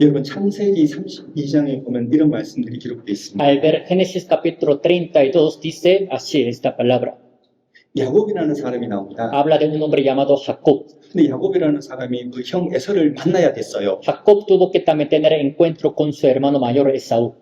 여러분 창세기 32장에 보면 이런 말씀들이 기록되어 있습니다. Al ver Génesis capítulo 32 dice así esta palabra. 야곱이라는 사람이 나옵니다. Habla de un hombre llamado Jacob. 근데 야곱이라는 사람이 그 형 에서를 만나야 됐어요. Jacob tuvo que también tener encuentro con su hermano mayor Esaú.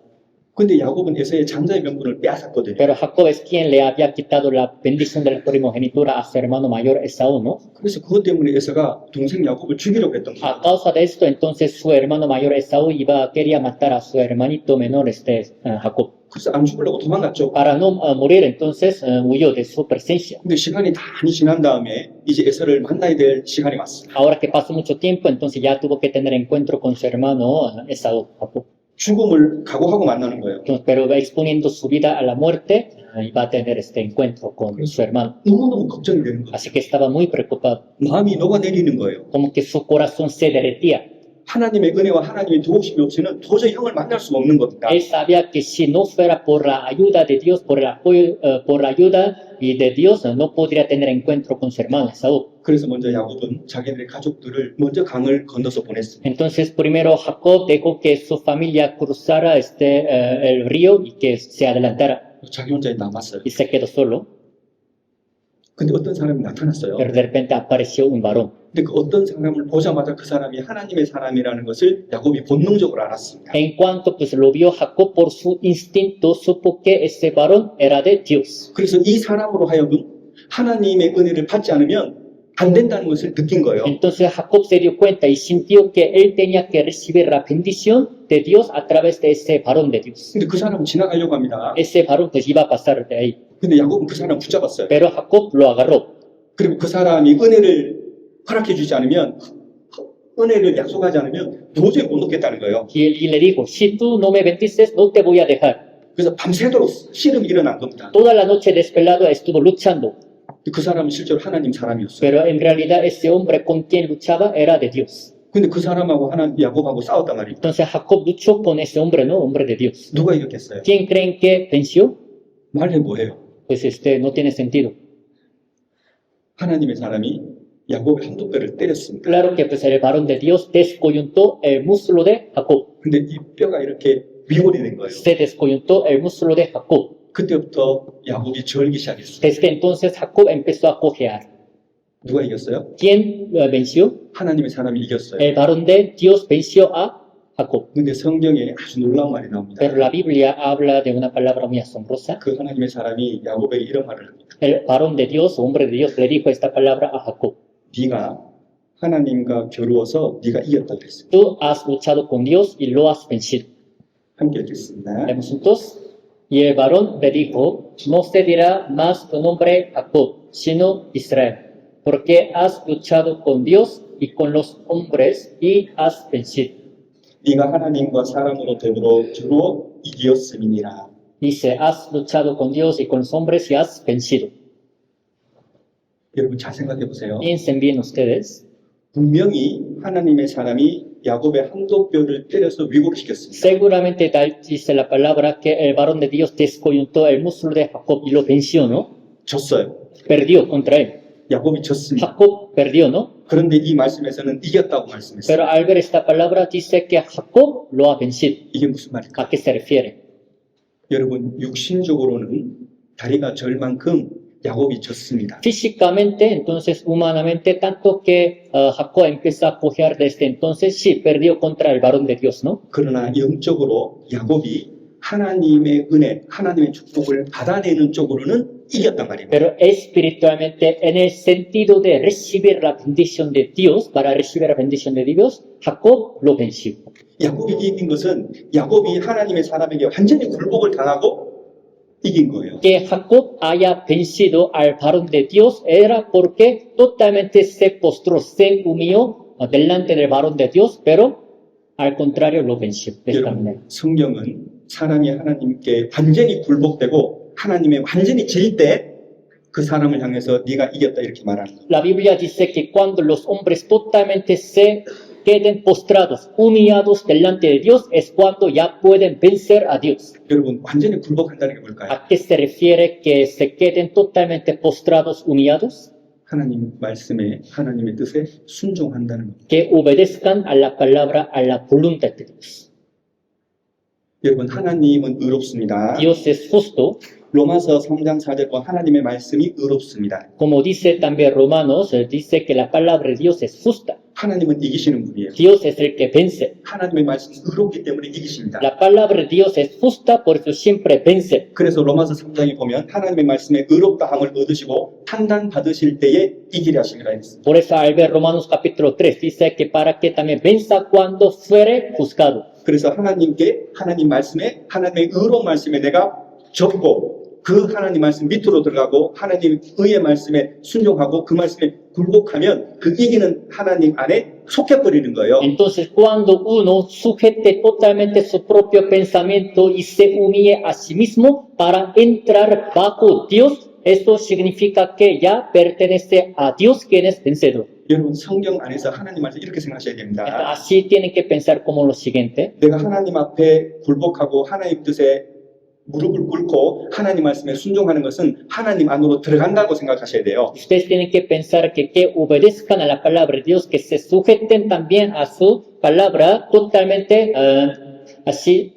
근데 야곱은 에서의 장자의 명분을 빼앗았거든요. Pero Jacob es quien le había quitado la bendición de la primogenitura a su hermano mayor Esaú, ¿no? 그래서 그것 때문에 에서가 동생 야곱을 죽이려고 했던 A 거예요. causa de esto, entonces su hermano mayor Esaú quería matar a su hermanito menor, Jacob. 그래서 안 죽으려고 도망갔죠. Para no morir, entonces huyó de su presencia. 근데 시간이 많이 지난 다음에 이제 에서를 만나야 될 시간이 왔어요. Ahora que pasó mucho tiempo, entonces ya tuvo que tener encuentro con su hermano Esaú, Jacob. 죽음을 각오하고 만나는 거예요. Entonces, pero va exponiendo su vida a la muerte y va a tener este encuentro con su hermano. 너무너무 걱정이 되는 거예요. Así que estaba muy preocupado, 마음이 녹아내리는 거예요. como que su corazón se derretía. 하나님의 은혜와 하나님의 도우심이 없이는 도저히 형을 만날 수가 없는 겁니다. Él sabía que si no fuera por la ayuda de Dios, por el apoyo, por la ayuda y de Dios, no podría tener encuentro con su hermano Esaú. 그래서 먼저 야곱은 자기들의 가족들을 먼저 강을 건너서 보냈습니다. Entonces, primero Jacob dejó que su familia cruzara el río y que se adelantara 자기 혼자 남았어요. y se quedó solo. 근데 어떤 사람이 나타났어요. Pero de repente apareció un varón. 근데 그 어떤 사람을 보자마자 그 사람이 하나님의 사람이라는 것을 야곱이 본능적으로 알았습니다. En cuanto pues lo vio Jacob por su instinto, supo que ese varón era de Dios. 그래서 이 사람으로 하여금 하나님의 은혜를 받지 않으면 안 된다는 것을 느낀 거예요. Entonces Jacob se dio cuenta y sintió que él tenía que recibir la bendición de Dios a través de ese varón de Dios. 근데 그 사람은 지나가려고 합니다. Ese varón pues iba a pasar de ahí. 근데 야곱은 그 사람 붙잡았어요. Pero Jacob lo agarró. 그리고 그 사람이 은혜를 허락해 주지 않으면, 은혜를 약속하지 않으면 도저히 못 놓겠다는 거예요. Y le dijo, si tú no me bendices, no te voy a dejar. 그래서 밤새도록 씨름이 일어난 겁니다. Toda la noche desvelado estuvo luchando. 그 사람은 실제로 하나님 사람이었어요. Pero en realidad ese hombre con quien luchaba era de Dios. 근데 그 사람하고 야곱하고 싸웠단 말이에요. Entonces Jacob luchó con ese hombre, ¿no? Hombre de Dios. 누가 이겼겠어요? ¿Quién creen que venció? 말해 뭐예요? Pues no tiene sentido. 하나님의 사람이 야곱의 한두 뼈를 때렸습니다. Claro que pues el varón de Dios descoyuntó el muslo de Jacob. 근데 이 뼈가 이렇게 위골이 된 거예요. Se descoyuntó el muslo de Jacob. 그때부터 야곱이 절기 시작했어요. Desde entonces Jacob empezó a cojear. 누가 이겼어요? ¿Quién venció? 하나님의 사람이 이겼어요. El varón de Dios venció a Jacob. 근데 성경에 아주 놀라운 말이 나옵니다. Pero la Biblia habla de una palabra muy asombrosa. 그 하나님의 사람이 야곱에게 이런 말을 합니다. El varón de Dios, hombre de Dios, le dijo esta palabra a Jacob. 네가 하나님과 겨루어서 네가 이겼다 그랬어요. Tú has luchado con Dios y lo has vencido. 함께 읽겠습니다. Leemos juntos. Y el varón le dijo, no se dirá más tu nombre Jacob, sino Israel, porque has luchado con Dios y con los hombres y has vencido. 네가 하나님과 사람으로 더불어 주로 이기었음이니라. Dice, has luchado con Dios y con los hombres y has vencido. 여러분 잘 생각해 보세요. Piensen bien ustedes. 분명히 하나님의 사람이 야곱의 한두 뼈를 때려서 위고를 시켰습니다. Seguramente tal dice la palabra que el varón de Dios descoyuntó el muslo de Jacob y lo venció, ¿no? 졌어요. Perdió contra él. 야곱이 졌습니다. Jacob perdió, ¿no? 그런데 이 말씀에서는 이겼다고 말씀했어요. Pero al ver esta palabra dice que Jacob lo ha vencido. 이게 무슨 말일까? ¿A qué se refiere? 여러분 육신적으로는 다리가 절 만큼 야곱이 졌습니다. Físicamente, entonces humanamente, tanto que Jacob empezó a cojear desde entonces, sí, perdió contra el varón de Dios, ¿no? 그러나 영적으로 야곱이 하나님의 은혜, 하나님의 축복을 받아내는 쪽으로는 이겼단 말입니다. Pero espiritualmente, en el sentido de recibir la bendición de Dios, para recibir la bendición de Dios, Jacob lo venció. 야곱이 이긴 것은 야곱이 하나님의 사람에게 완전히 굴복을 당하고 이긴 거예요. Que Jacob haya vencido al varón de Dios era porque totalmente se postró, se humilló delante del varón de Dios, pero al contrario lo venció de esta manera. 여러분, 성경은 사람이 하나님께 완전히 굴복되고 하나님의 완전히 질 때 그 사람을 향해서 네가 이겼다 이렇게 말하는 거예요. La Biblia dice que cuando los hombres totalmente se queden postrados, humillados delante de Dios, es cuando ya pueden vencer a Dios. 여러분 완전히 굴복한다는 게 뭘까요? ¿A qué se refiere que se queden totalmente postrados, humillados? 하나님 말씀에 하나님의 뜻에 순종한다는 겁니다. Que obedezcan a la palabra, a la voluntad de Dios. 여러분 하나님은 의롭습니다. Dios es justo. 로마서 3장 4절과 하나님의 말씀이 의롭습니다. Como dice también Romanos, dice que la palabra de Dios es justa. 하나님은 이기시는 분이에요. Dios es el que vence. 하나님의 말씀이 의롭기 때문에 이기십니다. La palabra de Dios es justa, por eso siempre vence. 그래서 로마서 3장에 보면 하나님의 말씀에 의롭다함을 얻으시고 판단 받으실 때에 이기려 하심이라 했습니다. Por eso al ver Romanos capítulo 3 dice que para que también venza cuando fuere juzgado. 그래서 하나님께 하나님 말씀에 하나님의 의로운 말씀에 내가 접고 그 하나님 말씀 밑으로 들어가고 하나님 의의 말씀에 순종하고 그 말씀에 굴복하면 그 이기는 하나님 안에 속해버리는 거예요. Entonces, cuando uno sujete totalmente su propio pensamiento y se humille a sí mismo para entrar bajo Dios, esto significa que ya pertenece a Dios, quien es vencedor. 여러분 성경 안에서 하나님 말씀 이렇게 생각하셔야 됩니다. Así tienen que pensar como lo siguiente. 내가 하나님 앞에 굴복하고 하나님 뜻에 무릎을 꿇고 하나님 말씀에 순종하는 것은 하나님 안으로 들어간다고 생각하셔야 돼요. Ustedes tienen que pensar que obedezcan a la palabra de Dios, que se sujeten también a su palabra totalmente, así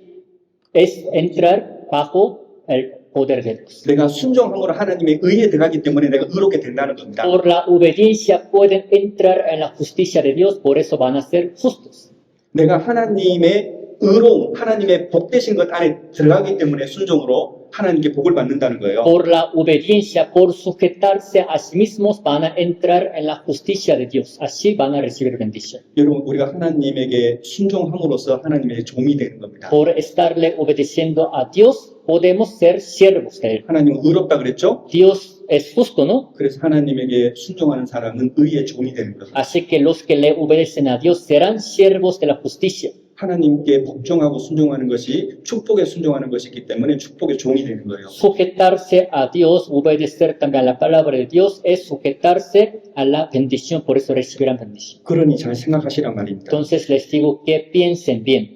es entrar bajo el poder de Dios. 내가 순종함으로 하나님의 의에 들어가기 때문에 내가 의롭게 된다는 겁니다. Por la obediencia pueden entrar en la justicia de Dios, por eso van a ser justos. 내가 하나님의 의로움, 하나님의 복되신 것 안에 들어가기 때문에 순종으로 하나님께 복을 받는다는 거예요. Por la obediencia, por sujetarse a sí mismos, van a entrar en la justicia de Dios. Así van a recibir bendición. 여러분, 우리가 하나님에게 순종함으로써 하나님의 종이 되는 겁니다. Por estarle obedeciendo a Dios, podemos ser siervos de Él. 하나님은 의롭다 그랬죠? Dios es justo, ¿no? 그래서 하나님에게 순종하는 사람은 의의 종이 되는 겁니다. Así que los que le obedecen a Dios serán siervos de la justicia. 하나님께 복종하고 순종하는 것이 축복에 순종하는 것이기 때문에 축복의 종이 되는 거예요. Sujetarse a Dios, obedecer también a la palabra de Dios, es sujetarse a la bendición, por eso recibirán bendición. 그러니 잘 생각하시란 말입니다. Entonces les digo que piensen bien.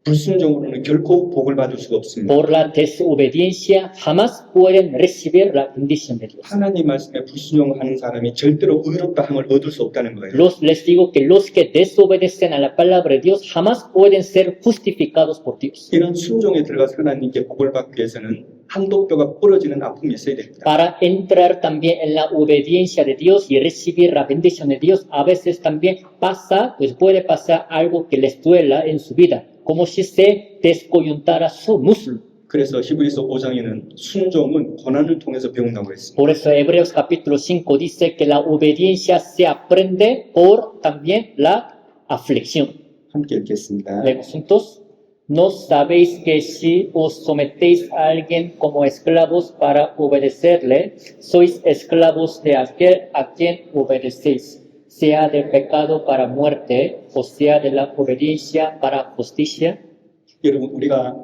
불순종으로는 결코 복을 받을 수가 없습니다. Por la desobediencia jamás pueden recibir la bendición de Dios. 하나님 말씀에 불순종하는 사람이 절대로 의롭다 함을 얻을 수 없다는 거예요. Les digo que los que desobedecen a la palabra de Dios jamás pueden ser justificados por Dios. 이런 순종에 들어가서 하나님께 복을 받기 위해서는 한도뼈가 부러지는 아픔이 있어야 됩니다. Para entrar también en la obediencia de Dios y recibir la bendición de Dios, a veces también puede pasar algo que les duela en su vida, como si se descoyuntara su muslo. 그래서 히브리서 5장에는 순종은 고난을 통해서 배운다고 했습니다. Por eso Hebreos capítulo 5 dice que la obediencia se aprende por también la aflicción. 함께 읽겠습니다. Leemos juntos. ¿No sabéis que si os sometéis a alguien como esclavos para obedecerle, sois esclavos de aquel a quien obedecéis, sea de pecado para muerte o sea de la obediencia para justicia? 여러분, 우리가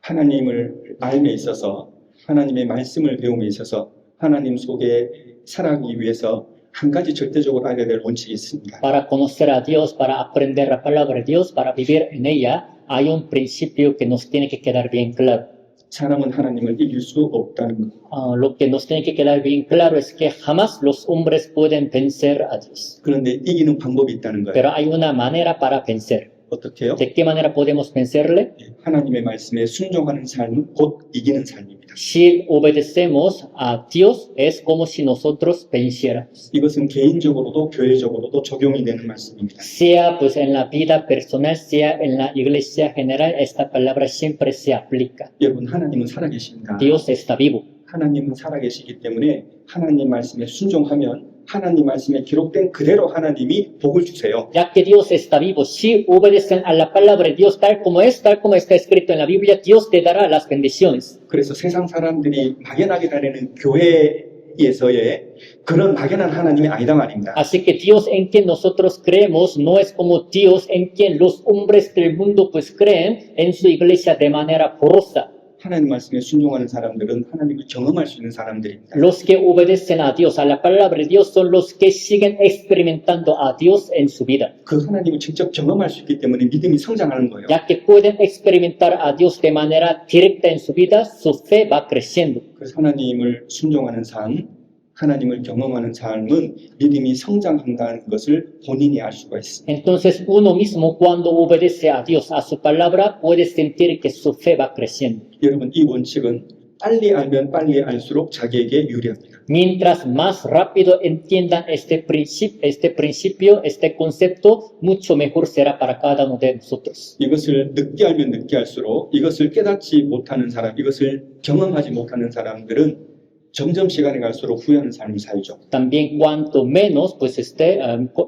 하나님을 알매 있어서 하나님의 말씀을 배움에 있어서 하나님 속에 살아가기 위해서 한 가지 절대적으로 알아야 될 원칙이 있습니다. Para conocer a Dios, para aprender la palabra de Dios, para vivir en ella, hay un principio que nos tiene que quedar bien claro. 사람은 하나님을 이길 수 없다는 것. Lo que nos tiene que quedar bien claro es que jamás los hombres pueden vencer a Dios. 그런데 이기는 방법이 있다는 거예요. Pero hay una manera para vencer. 어떻게요? ¿De qué manera podemos vencerle? 하나님의 말씀에 순종하는 삶은 곧 이기는 삶입니다. Si obedecemos a Dios, es como si nosotros venciéramos. 이것은 개인적으로도 교회적으로도 적용이 되는 말씀입니다. Sea pues en la vida personal, sea en la iglesia general, esta palabra siempre se aplica. 여러분, 하나님은 살아계십니다. Dios está vivo. 하나님은 살아계시기 때문에 하나님 말씀에 순종하면 하나님 말씀에 기록된 그대로 하나님이 복을 주세요. Ya que Dios está vivo, si obedecen a la palabra de Dios tal como está escrito en la Biblia, Dios te dará las bendiciones. 그래서 세상 사람들이 막연하게 다니는 교회에서의 그런 막연한 하나님이 아니다 말입니다. Así que Dios en quien nosotros creemos no es como Dios en quien los hombres del mundo pues creen en su iglesia de manera porosa. 하나님 말씀에 순종하는 사람들은 하나님을 경험할 수 있는 사람들입니다. Los que obedecen a Dios, a la palabra de Dios, son los que siguen experimentando a Dios en su vida. 그 하나님을 직접 경험할 수 있기 때문에 믿음이 성장하는 거예요. Ya que pueden experimentar a Dios de manera directa en su vida, su fe va creciendo. 그래서 하나님을 순종하는 삶, 하나님을 경험하는 삶은 믿음이 성장한다는 것을 본인이 알 수가 있습니다. Entonces uno mismo cuando obedece a Dios, a su palabra, puede sentir que su fe va creciendo. 여러분, 이 원칙은 빨리 알면 빨리 알수록 자기에게 유리합니다. Mientras más rápido entiendan este principio, este concepto, mucho mejor será para cada uno de nosotros. 이것을 늦게 알면 늦게 알수록 이것을 깨닫지 못하는 사람, 이것을 경험하지 못하는 사람들은 점점 시간이 갈수록 후회하는 삶을 살죠. También cuanto menos, pues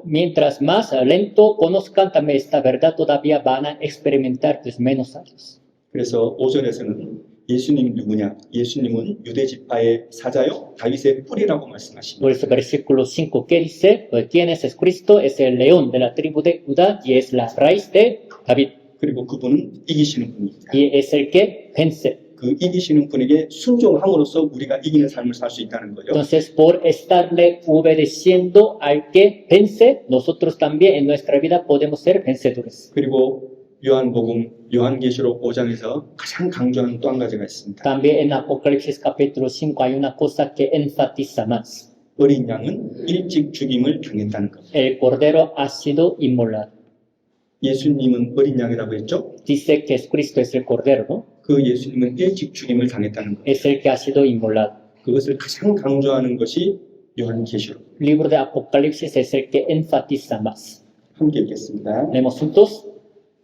mientras más lento conozcan también esta verdad, todavía van a experimentar pues menos años. 그래서 5절에서는 예수님이 누구냐? 예수님은 유대 지파의 사자요, 다윗의 뿔이라고 말씀하십니다. Por eso versículo 5 que dice, pues ¿quién es Cristo? Es el león de la tribu de Judá y es la raíz de David 그리고 그분은 이기시는 분입니다. y es el que vence. 그 이기시는 분에게 순종함으로써 우리가 이기는 삶을 살 수 있다는 거죠. Entonces, por estarle obedeciendo al que vence, nosotros también en nuestra vida podemos ser vencedores. 그리고 요한계시록 5장에서 가장 강조하는 또 한 가지가 있습니다. También en Apocalipsis capítulo 5 hay una cosa que enfatiza más. 어린 양은 일찍 죽임을 당했다는 것. El cordero ha sido inmolado. 예수님은 어린 양이라고 했죠? Dice que Cristo es el cordero, ¿no? 그 예수님은 일찍 죽임을 당했다는 것. Es el que ha sido inmolado. 그것을 가장 강조하는 것이 요한계시록. El libro de Apocalipsis es el que enfatiza más. 함께 읽겠습니다. Leemos juntos.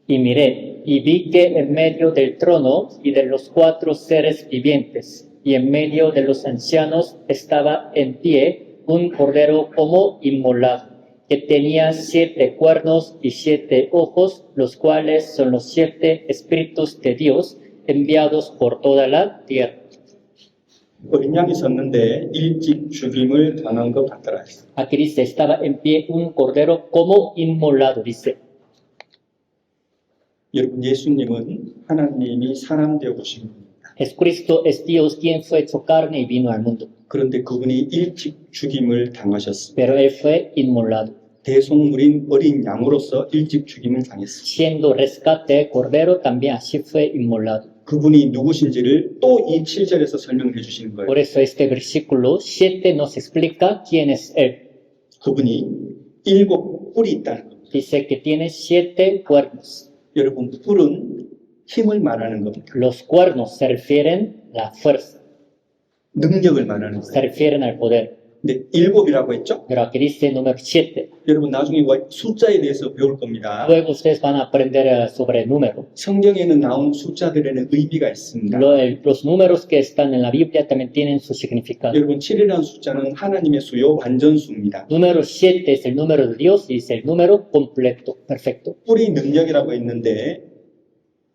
Y miré, y vi que en medio del trono y de los 4 seres vivientes, y en medio de los ancianos estaba en pie un cordero como inmolado, que tenía 7 cuernos y 7 ojos, los cuales son los 7 espíritus de Dios enviados por toda la tierra. 어린 양이 섰는데 일찍 죽임을 당한 것 같더라. Aquí dice, estaba en pie un cordero como inmolado, dice. 여러분, 예수님은 하나님이 사람 되어 오신 분입니다. Jesucristo es Dios quien fue hecho carne y vino al mundo, 그런데 그분이 일찍 죽임을 당하셨습니다. pero Él fue inmolado. 대속물인 어린 양으로서 일찍 죽임을 당했습니다. Siendo rescate cordero, también así fue inmolado. 그분이 누구신지를 또 이 7절에서 설명해 주시는 거예요. Por eso este versículo 7 nos explica quién es Él. 그분이 7 뿔이 있다는 겁니다. Dice que tiene 7 cuernos. 여러분, 뿔은 힘을 말하는 겁니다. Los cuernos se refieren a la fuerza, 능력을 말하는 se 거예요. refieren al poder. 근데 7이라고 했죠? Pero aquí dice número 7. 여러분, 나중에 숫자에 대해서 배울 겁니다. Luego ustedes van a aprender sobre el número. 성경에는 나온 숫자들에는 의미가 있습니다. Los números que están en la Biblia también tienen su significado. 여러분, 7이라는 숫자는 하나님의 수요 완전수입니다. Número 7 es el número de Dios y es el número completo, perfecto. 뿔이 능력이라고 했는데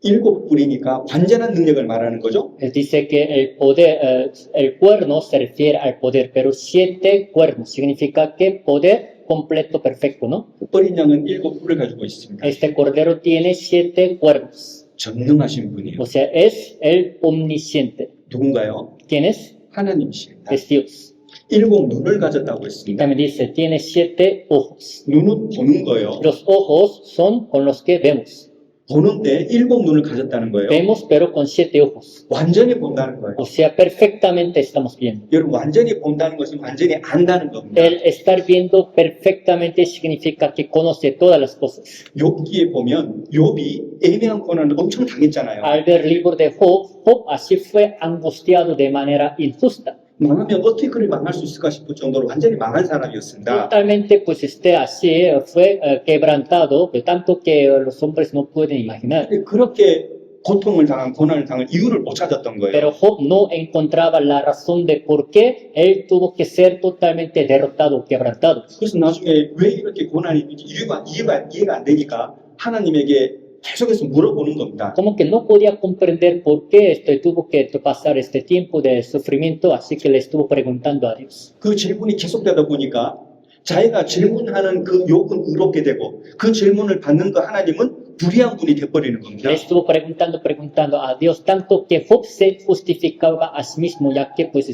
7 뿔이니까 완전한 능력을 말하는 거죠. Él dice que el poder, el cuerno se refiere al poder, pero 7 cuernos significa que poder completo, perfecto, ¿no? 어린 양은 7 뿔을 가지고 있습니다. Este cordero tiene 7 cuernos, 전능하신 분이에요. o sea, es el omnisciente. 누군가요? ¿Quién es? 하나님이십니다. Es Dios. 7 눈을 가졌다고 Y 했습니다. también dice, tiene 7 ojos. 눈은 보는 거예요. Los ojos son con los que vemos. 보는데 7 눈을 가졌다는 거예요. Vemos, pero con 7 ojos. 완전히 본다는 거예요. O sea, perfectamente estamos viendo. 여러분, 완전히 본다는 것은 완전히 안다는 겁니다. El estar viendo perfectamente significa que conoce todas las cosas. 욥기에 보면 욥이 애매한 고난을 엄청 당했잖아요. Al ver el libro de Job, Job así fue angustiado de manera injusta. 망하면 어떻게 그를 망할 수 있을까 싶을 정도로 완전히 망한 사람이었습니다. Totalmente, pues así fue quebrantado, de tanto que los hombres no pueden imaginar. 그렇게 고통을 당한 고난을 당한 이유를 못 찾았던 거예요. Pero Job no encontraba la razón de por qué él tuvo que ser totalmente derrotado o quebrantado. 그래서 나중에 왜 이렇게 고난이 있는지 이해가 안 되니까 하나님에게 계속해서 물어보는 겁니다. Como que no podía comprender por qué tuvo que pasar este tiempo de sufrimiento, así que le estuvo preguntando a Dios. 그 질문이 계속되다 보니까 자기가 질문하는 그 욥은 의롭게 되고 그 질문을 받는 그 하나님은 불의한 분이 돼버리는 겁니다. Le estuvo preguntando a Dios, tanto que Job se justificaba a sí mismo, ya que pues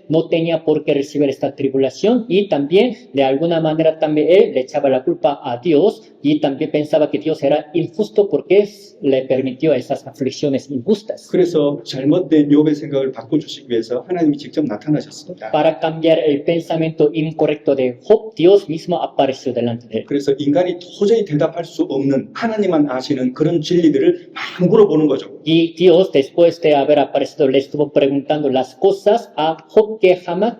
no tenía por qué recibir esta tribulación, y también de alguna manera también él le echaba la culpa a Dios y también pensaba que Dios era injusto porque le permitió esas aflicciones injustas. 그래서 잘못된 욥의 생각을 바꿔주시기 위해서 하나님이 직접 나타나셨습니다. Para cambiar el pensamiento incorrecto de Job, Dios mismo apareció delante de él. 그래서 인간이 도저히 대답할 수 없는 하나님만 아시는 그런 진리들을 막 물어보는 거죠. Y Dios, después de haber aparecido, le estuvo preguntando las cosas a Job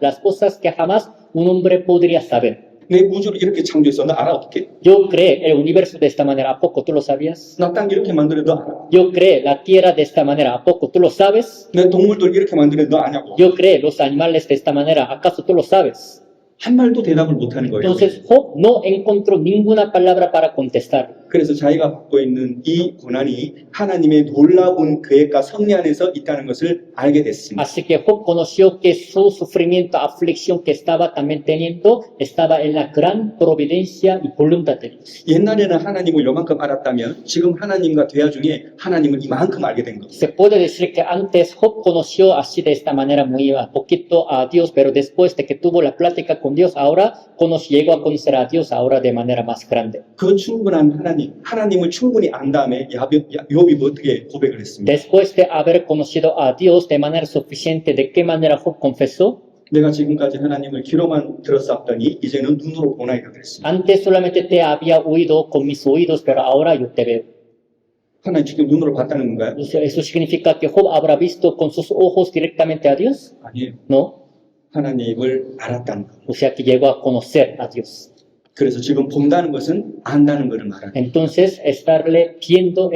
las cosas que jamás un hombre podría saber. 내 우주를 이렇게 창조해서 너 알아 어떻게? Yo creé el universo de esta manera, ¿a poco tú lo sabías? 나 땅 이렇게 만들어 너 알아? Yo creé la tierra de esta manera, ¿a poco tú lo sabes? 내 동물들 이렇게 만들어 너 아냐고? Yo creé los animales de esta manera, ¿acaso tú lo sabes? 한 말도 대답을 못하는 거예요. Entonces Job no encontró ninguna palabra para contestar. 그래서 자기가 받고 있는 이 고난이 하나님의 놀라운 계획과 섭리 안에서 있다는 것을 알게 됐습니다. Así que Job conoció que su sufrimiento, aflicción que estaba también teniendo, estaba en la gran providencia y voluntad de Dios. 옛날에는 하나님을 요만큼 알았다면 지금 하나님과 대화 중에 하나님을 이만큼 알게 된 겁니다. Se puede decir que antes Job conoció así de esta manera muy poquito a Dios, pero después de que tuvo la plática con Dios, ahora llegó a conocer a Dios ahora de manera más grande. 그 충분한 하나님을 충분히 안 다음에 욥이 어떻게 고백을 했습니까? Después de haber conocido a Dios de manera suficiente, ¿de qué manera Job confesó? 내가 지금까지 하나님을 귀로만 들었었더니 이제는 눈으로 보나이다 그랬습니다. Antes solamente te había oído con mis oídos, pero ahora yo te veo. 하나님 직접 눈으로 봤다는 건가요? ¿Eso significa que Job habrá visto con sus ojos directamente a Dios? 아니에요. No. 하나님을 알았다는 거. O sea que llegó a conocer a Dios. 그래서 지금 본다는 것은 안다는 것을 말하는 거예요. Entonces, estarle viendo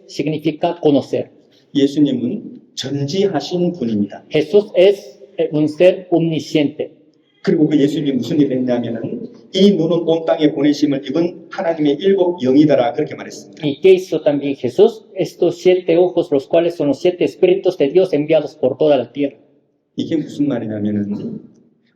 significa conocer. 예수님은 전지하신 분입니다. Jesús es un ser omnisciente. 그리고 그 예수님이 무슨 일을 했냐면은 이 눈은 온 땅에 보내심을 입은 하나님의 일곱 영이다라 그렇게 말했습니다. ¿Y qué hizo también Jesús? Estos 7 ojos, los cuales son los 7 espíritus de Dios enviados por toda la tierra. 이게 무슨 말이냐면은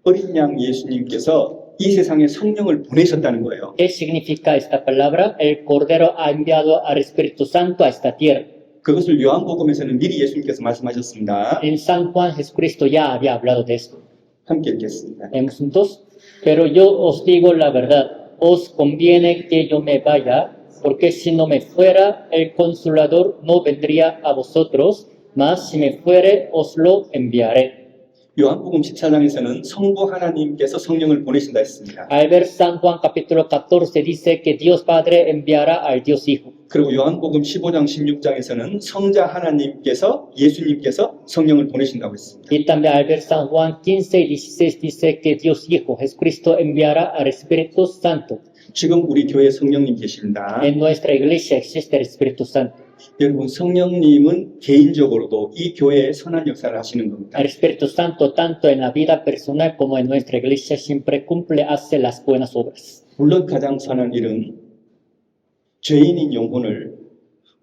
어린 양 예수님께서 이 세상에 성령을 보내셨다는 거예요. ¿Qué significa esta palabra? El Cordero ha enviado al Espíritu Santo a esta tierra. 그것을 요한복음에서는 미리 예수님께서 말씀하셨습니다. En San Juan Jesucristo ya había hablado de esto. 함께 읽겠습니다. Leemos juntos. Pero yo os digo la verdad, os conviene que yo me vaya, porque si no me fuera, el Consolador no vendría a vosotros, mas si me fuere, os lo enviaré. 요한복음 14장에서는 성부 하나님께서 성령을 보내신다 했습니다. Al ver San Juan capítulo 14 dice que Dios Padre enviará al Dios Hijo. 그리고 요한복음 15장 16장에서는 성자 하나님께서 예수님께서 성령을 보내신다고 했습니다. Y también al ver San Juan 15 y 16 dice que Dios Hijo, Jesucristo, enviará al Espíritu Santo. 지금 우리 교회에 성령님 계십니다. En nuestra iglesia existe el Espíritu Santo. 여러분 성령님은 개인적으로도 이 교회에 선한 역사를 하시는 겁니다. El Espíritu Santo, tanto en la vida personal como en nuestra iglesia, siempre hace las buenas obras. 물론 가장 선한 일은 죄인인 영혼을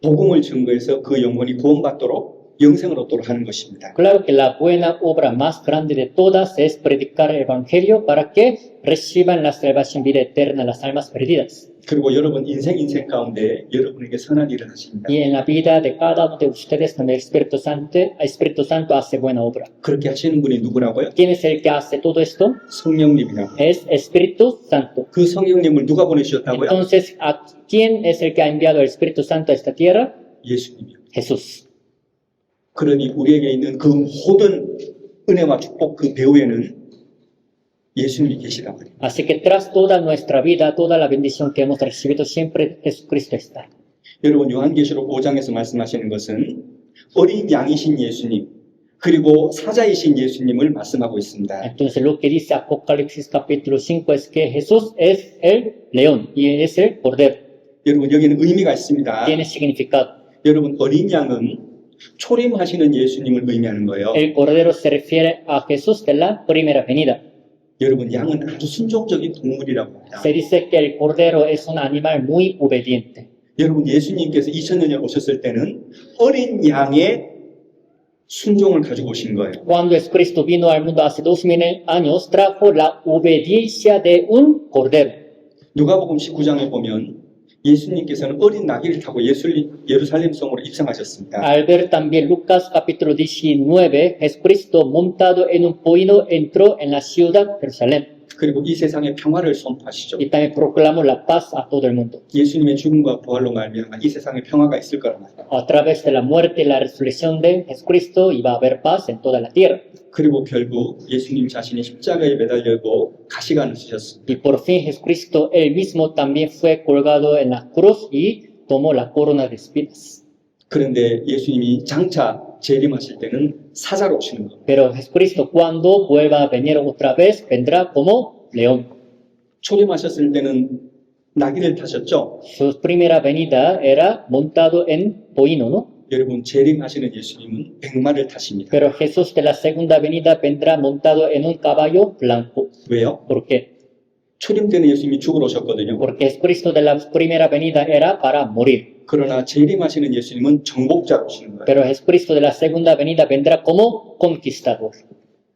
복음을 증거해서 그 영혼이 구원받도록 영생을 얻도록 하는 것입니다. Claro que la buena obra más grande de todas es predicar el Evangelio para que reciban la salvación, vida eterna, las almas perdidas. 그리고 여러분 인생 가운데 여러분에게 선한 일을 하십니다. Y en la vida de cada uno de ustedes también el Espíritu Santo hace buena obra. 그렇게 하시는 분이 누구라고요? ¿Quién es el que hace todo esto? 성령님이라고. Es Espíritu Santo. 그 성령님을 누가 보내주셨다고요? Entonces, ¿quién es el que ha enviado el Espíritu Santo a esta tierra? 예수님이요. Jesús. 그러니 우리에게 있는 그 모든 은혜와 축복 그 배후에는 예수님이 계시다 말이에요. Así que tras toda nuestra vida, toda la bendición que hemos recibido, siempre Jesucristo está. 여러분 요한계시록 5장에서 말씀하시는 것은 어린 양이신 예수님 그리고 사자이신 예수님을 말씀하고 있습니다. Entonces lo que dice Apocalipsis capítulo 5 es que Jesús es el león y es el cordero. 여러분 여기는 의미가 있습니다. Tiene significado. 여러분 어린 양은 초림하시는 예수님을 의미하는 거예요. El cordero se refiere a Jesús de la primera venida. 여러분 양은 아주 순종적인 동물이라고 합니다. Se dice que el cordero es un animal muy obediente. 여러분 예수님께서 2000년 전에 오셨을 때는 어린 양의 순종을 가지고 오신 거예요. Cuando Jesucristo vino al mundo hace 2000 años, trajo la obediencia de un cordero. 누가복음 19장에 보면 예수님께서는 어린 나귀를 타고 예루살렘 성으로 입성하셨습니다. Al ver también Lucas capítulo 19, Jesucristo montado en un pollino entró en la ciudad de Jerusalén 그리고 이 세상에 평화를 선포하시죠. y también proclamó la paz a todo el mundo. 예수님의 죽음과 부활로 말미암아 이 세상에 평화가 있을 거란 말이에요. A través de la muerte y la resurrección de Jesucristo iba a haber paz en toda la tierra. 그리고 결국 예수님 자신이 십자가에 매달리고 가시관을 쓰셨습니다. Y por fin Jesucristo él mismo también fue colgado en la cruz y tomó la corona de espinas. 그런데 예수님이 장차 재림하실 때는 사자로 오시는 겁니다. Pero Jesucristo cuando vuelva a venir otra vez vendrá como león. 초림하셨을 때는 나귀를 타셨죠. Su primera venida era montado en pollino, ¿no? 여러분 재림하시는 예수님은 백마를 타십니다. Pero Jesús de la segunda venida vendrá montado en un caballo blanco. 왜요? ¿Por qué? 초림 때는 예수님이 죽으러 오셨거든요. Porque Jesucristo de la primera venida era para morir. 그러나 재림하시는 예수님은 정복자로 오시는 거예요. Pero Jesucristo de la segunda venida vendrá como conquistador.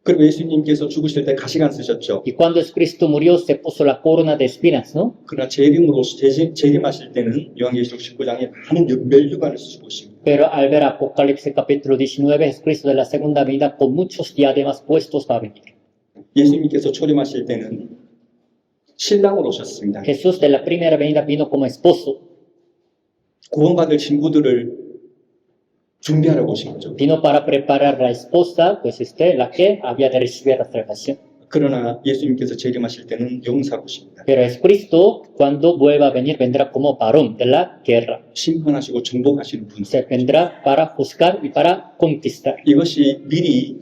그리고 예수님께서 죽으실 때 가시관 쓰셨죠. Y cuando Jesucristo murió se puso la corona de espinas, ¿no? 그러나 재림하실 때는 요한계시록 19장에 많은 멸류관을 쓰고 오십니다. Pero al ver Apocalipsis capítulo 19, Jesucristo de la segunda venida con muchos diademas puestos va a venir. 예수님께서 초림하실 때는 신랑으로 오셨습니다. Jesús de la primera venida vino como esposo. 구원받을 신부들을 준비하라고 오신 거죠. Vino para preparar la esposa, pues la que había de recibir la salvación. 그러나 예수님께서 재림하실 때는 용사로 오십니다. Pero Jesucristo, cuando vuelva a venir, vendrá como varón de la guerra. 심판하시고 정복하시는 분. Se vendrá para juzgar y para conquistar. 이것이 미리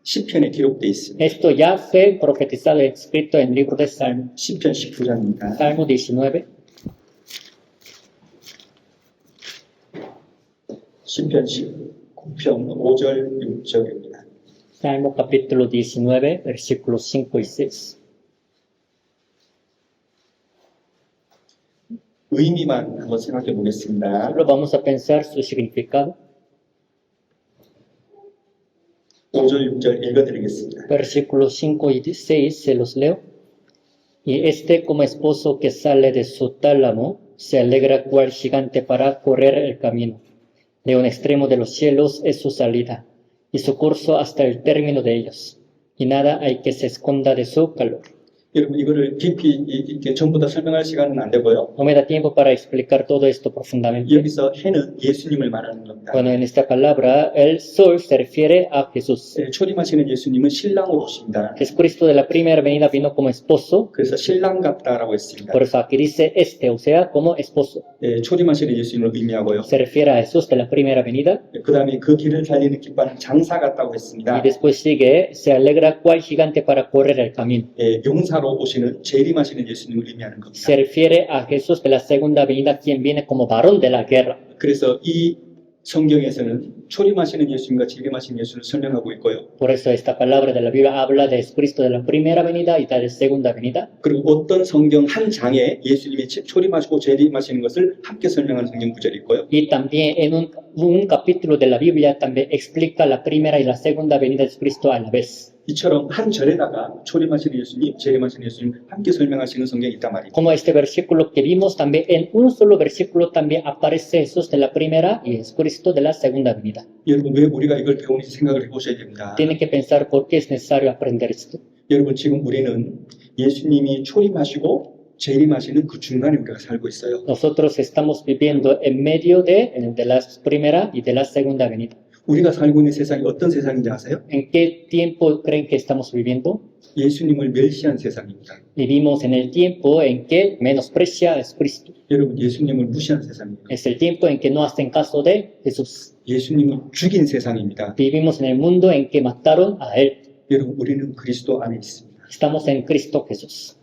시편에 기록되어 있습니다. Esto ya fue profetizado y escrito en el libro de Salmo. 시편 19장입니다. Salmo 19. 시편 19편 5절 6절입니다. Salmo capítulo 19, versículos 5 y 6. 의미만 한번 생각해 보겠습니다. Solo vamos a pensar su significado. 5절 6절 읽어드리겠습니다. Versículos 5 y 6 se los leo. Y como esposo que sale de su tálamo, se alegra cual gigante para correr el camino. De un extremo de los cielos es su salida, y su curso hasta el término de ellos. Y nada hay que se esconda de su calor. 여러분 이거를 깊이 이렇게 전부 다 설명할 시간은 안 되고요. No me da tiempo para explicar todo esto profundamente. 여기서 해는 예수님을 말하는 겁니다. Bueno, en esta palabra, el sol se refiere a Jesús. 초림하시는 예수님은 신랑으로 오십니다. Jesucristo de la primera venida vino como esposo, 그래서 신랑 같다라고 했습니다. por eso aquí dice o sea, como esposo. 초림하시는 예수님을 의미하고요. Se refiere a Jesús de la primera venida. 그 다음에 그 길을 달리는 기뻐하는 장사 같다고 했습니다. Y después sigue, se alegra cual gigante para correr el camino. 용사로 오시는 재림하시는 예수님을 의미하는 겁니다. Se refiere a Jesús de la segunda venida, quien viene como varón de la guerra. 그래서 이 성경에서는 초림하시는 예수님과 재림하시는 예수를 설명하고 있고요. Por eso esta palabra de la Biblia habla de Jesucristo de la primera venida y de la segunda venida. 그리고 어떤 성경 한 장에 예수님이 초림하시고 재림하시는 것을 함께 설명하는 성경 구절이 있고요. Y también en un capítulo de la Biblia también explica la primera y la segunda venida de Jesucristo a la vez. 이처럼 한 절에다가 초림하시는 예수님, 재림하시는 예수님 함께 설명하시는 성경이 있단 말입니다. Como este versículo que vimos también, en un solo versículo también aparece Jesús de la primera y Jesucristo de la segunda venida. 여러분 왜 우리가 이걸 배우는지 생각을 해보셔야 됩니다. Tienen que pensar por qué es necesario aprender esto. 여러분 지금 우리는 예수님이 초림하시고 재림하시는 그 중간에 우리가 살고 있어요. Nosotros estamos viviendo en medio de la primera y de la segunda venida. 우리가 살고 있는 세상이 어떤 세상인지 아세요? ¿En qué tiempo creen que estamos viviendo? 예수님을 멸시한 세상입니다. Vivimos en el tiempo en que menosprecia a Jesucristo. 여러분 예수님을 무시한 세상입니다. Es el tiempo en que no hacen caso de Jesús. 예수님을 죽인 세상입니다. Vivimos en el mundo en que mataron a Él. 여러분 우리는 그리스도 안에 있습니다. Estamos en Cristo Jesús.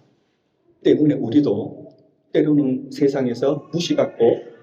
때문에 우리도 때로는 세상에서 무시받고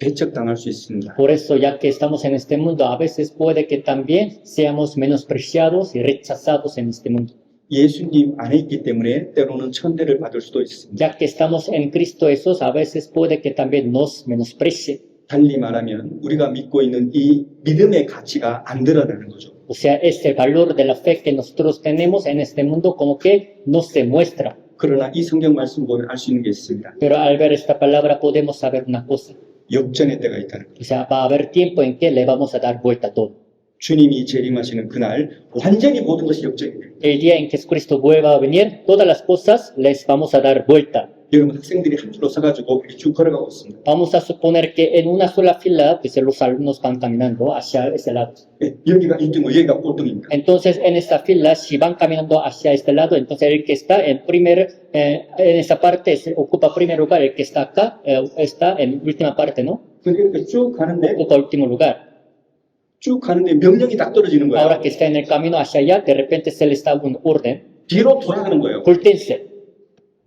배척당할 수 있습니다. Por eso, ya que estamos en este mundo, a veces puede que también seamos menospreciados y rechazados en este mundo. 예수님 안에 있기 때문에 때로는 천대를 받을 수도 있습니다. Ya que estamos en Cristo Jesús, a veces puede que también nos menosprecie. 달리 말하면 우리가 믿고 있는 이 믿음의 가치가 안 드러나는 거죠. O sea, ese valor de la fe que nosotros tenemos en este mundo como que no se muestra. 그러나 이 성경 말씀 보면 알 수 있는 게 있습니다. Pero al ver esta palabra podemos saber una cosa. 역전의 때가 있다는 거죠. O sea, va a haber tiempo en que le vamos a dar vuelta a todo. 주님이 재림하시는 그날 완전히 모든 것이 역전이 됩니다. El día en que Jesucristo vuelva a venir, todas las cosas les vamos a dar vuelta. 여러분 학생들이 한 줄로 서가지고 이렇게 쭉 걸어가고 있습니다. Vamos a suponer que en una sola fila, pues los alumnos van caminando hacia ese lado. 여기가 1등이고 여기가 꼴등입니다. Entonces, en esta fila, si van caminando hacia este lado, entonces el que está en esa parte ocupa primer lugar, el que está acá está en última parte, ¿no? 그러니까 쭉 가는데 Ocupa último lugar. 쭉 가는데 명령이 딱 떨어지는 거예요. Ahora que está en el camino hacia allá, de repente se le da un orden. 뒤로 돌아가는 거예요. Voltéense.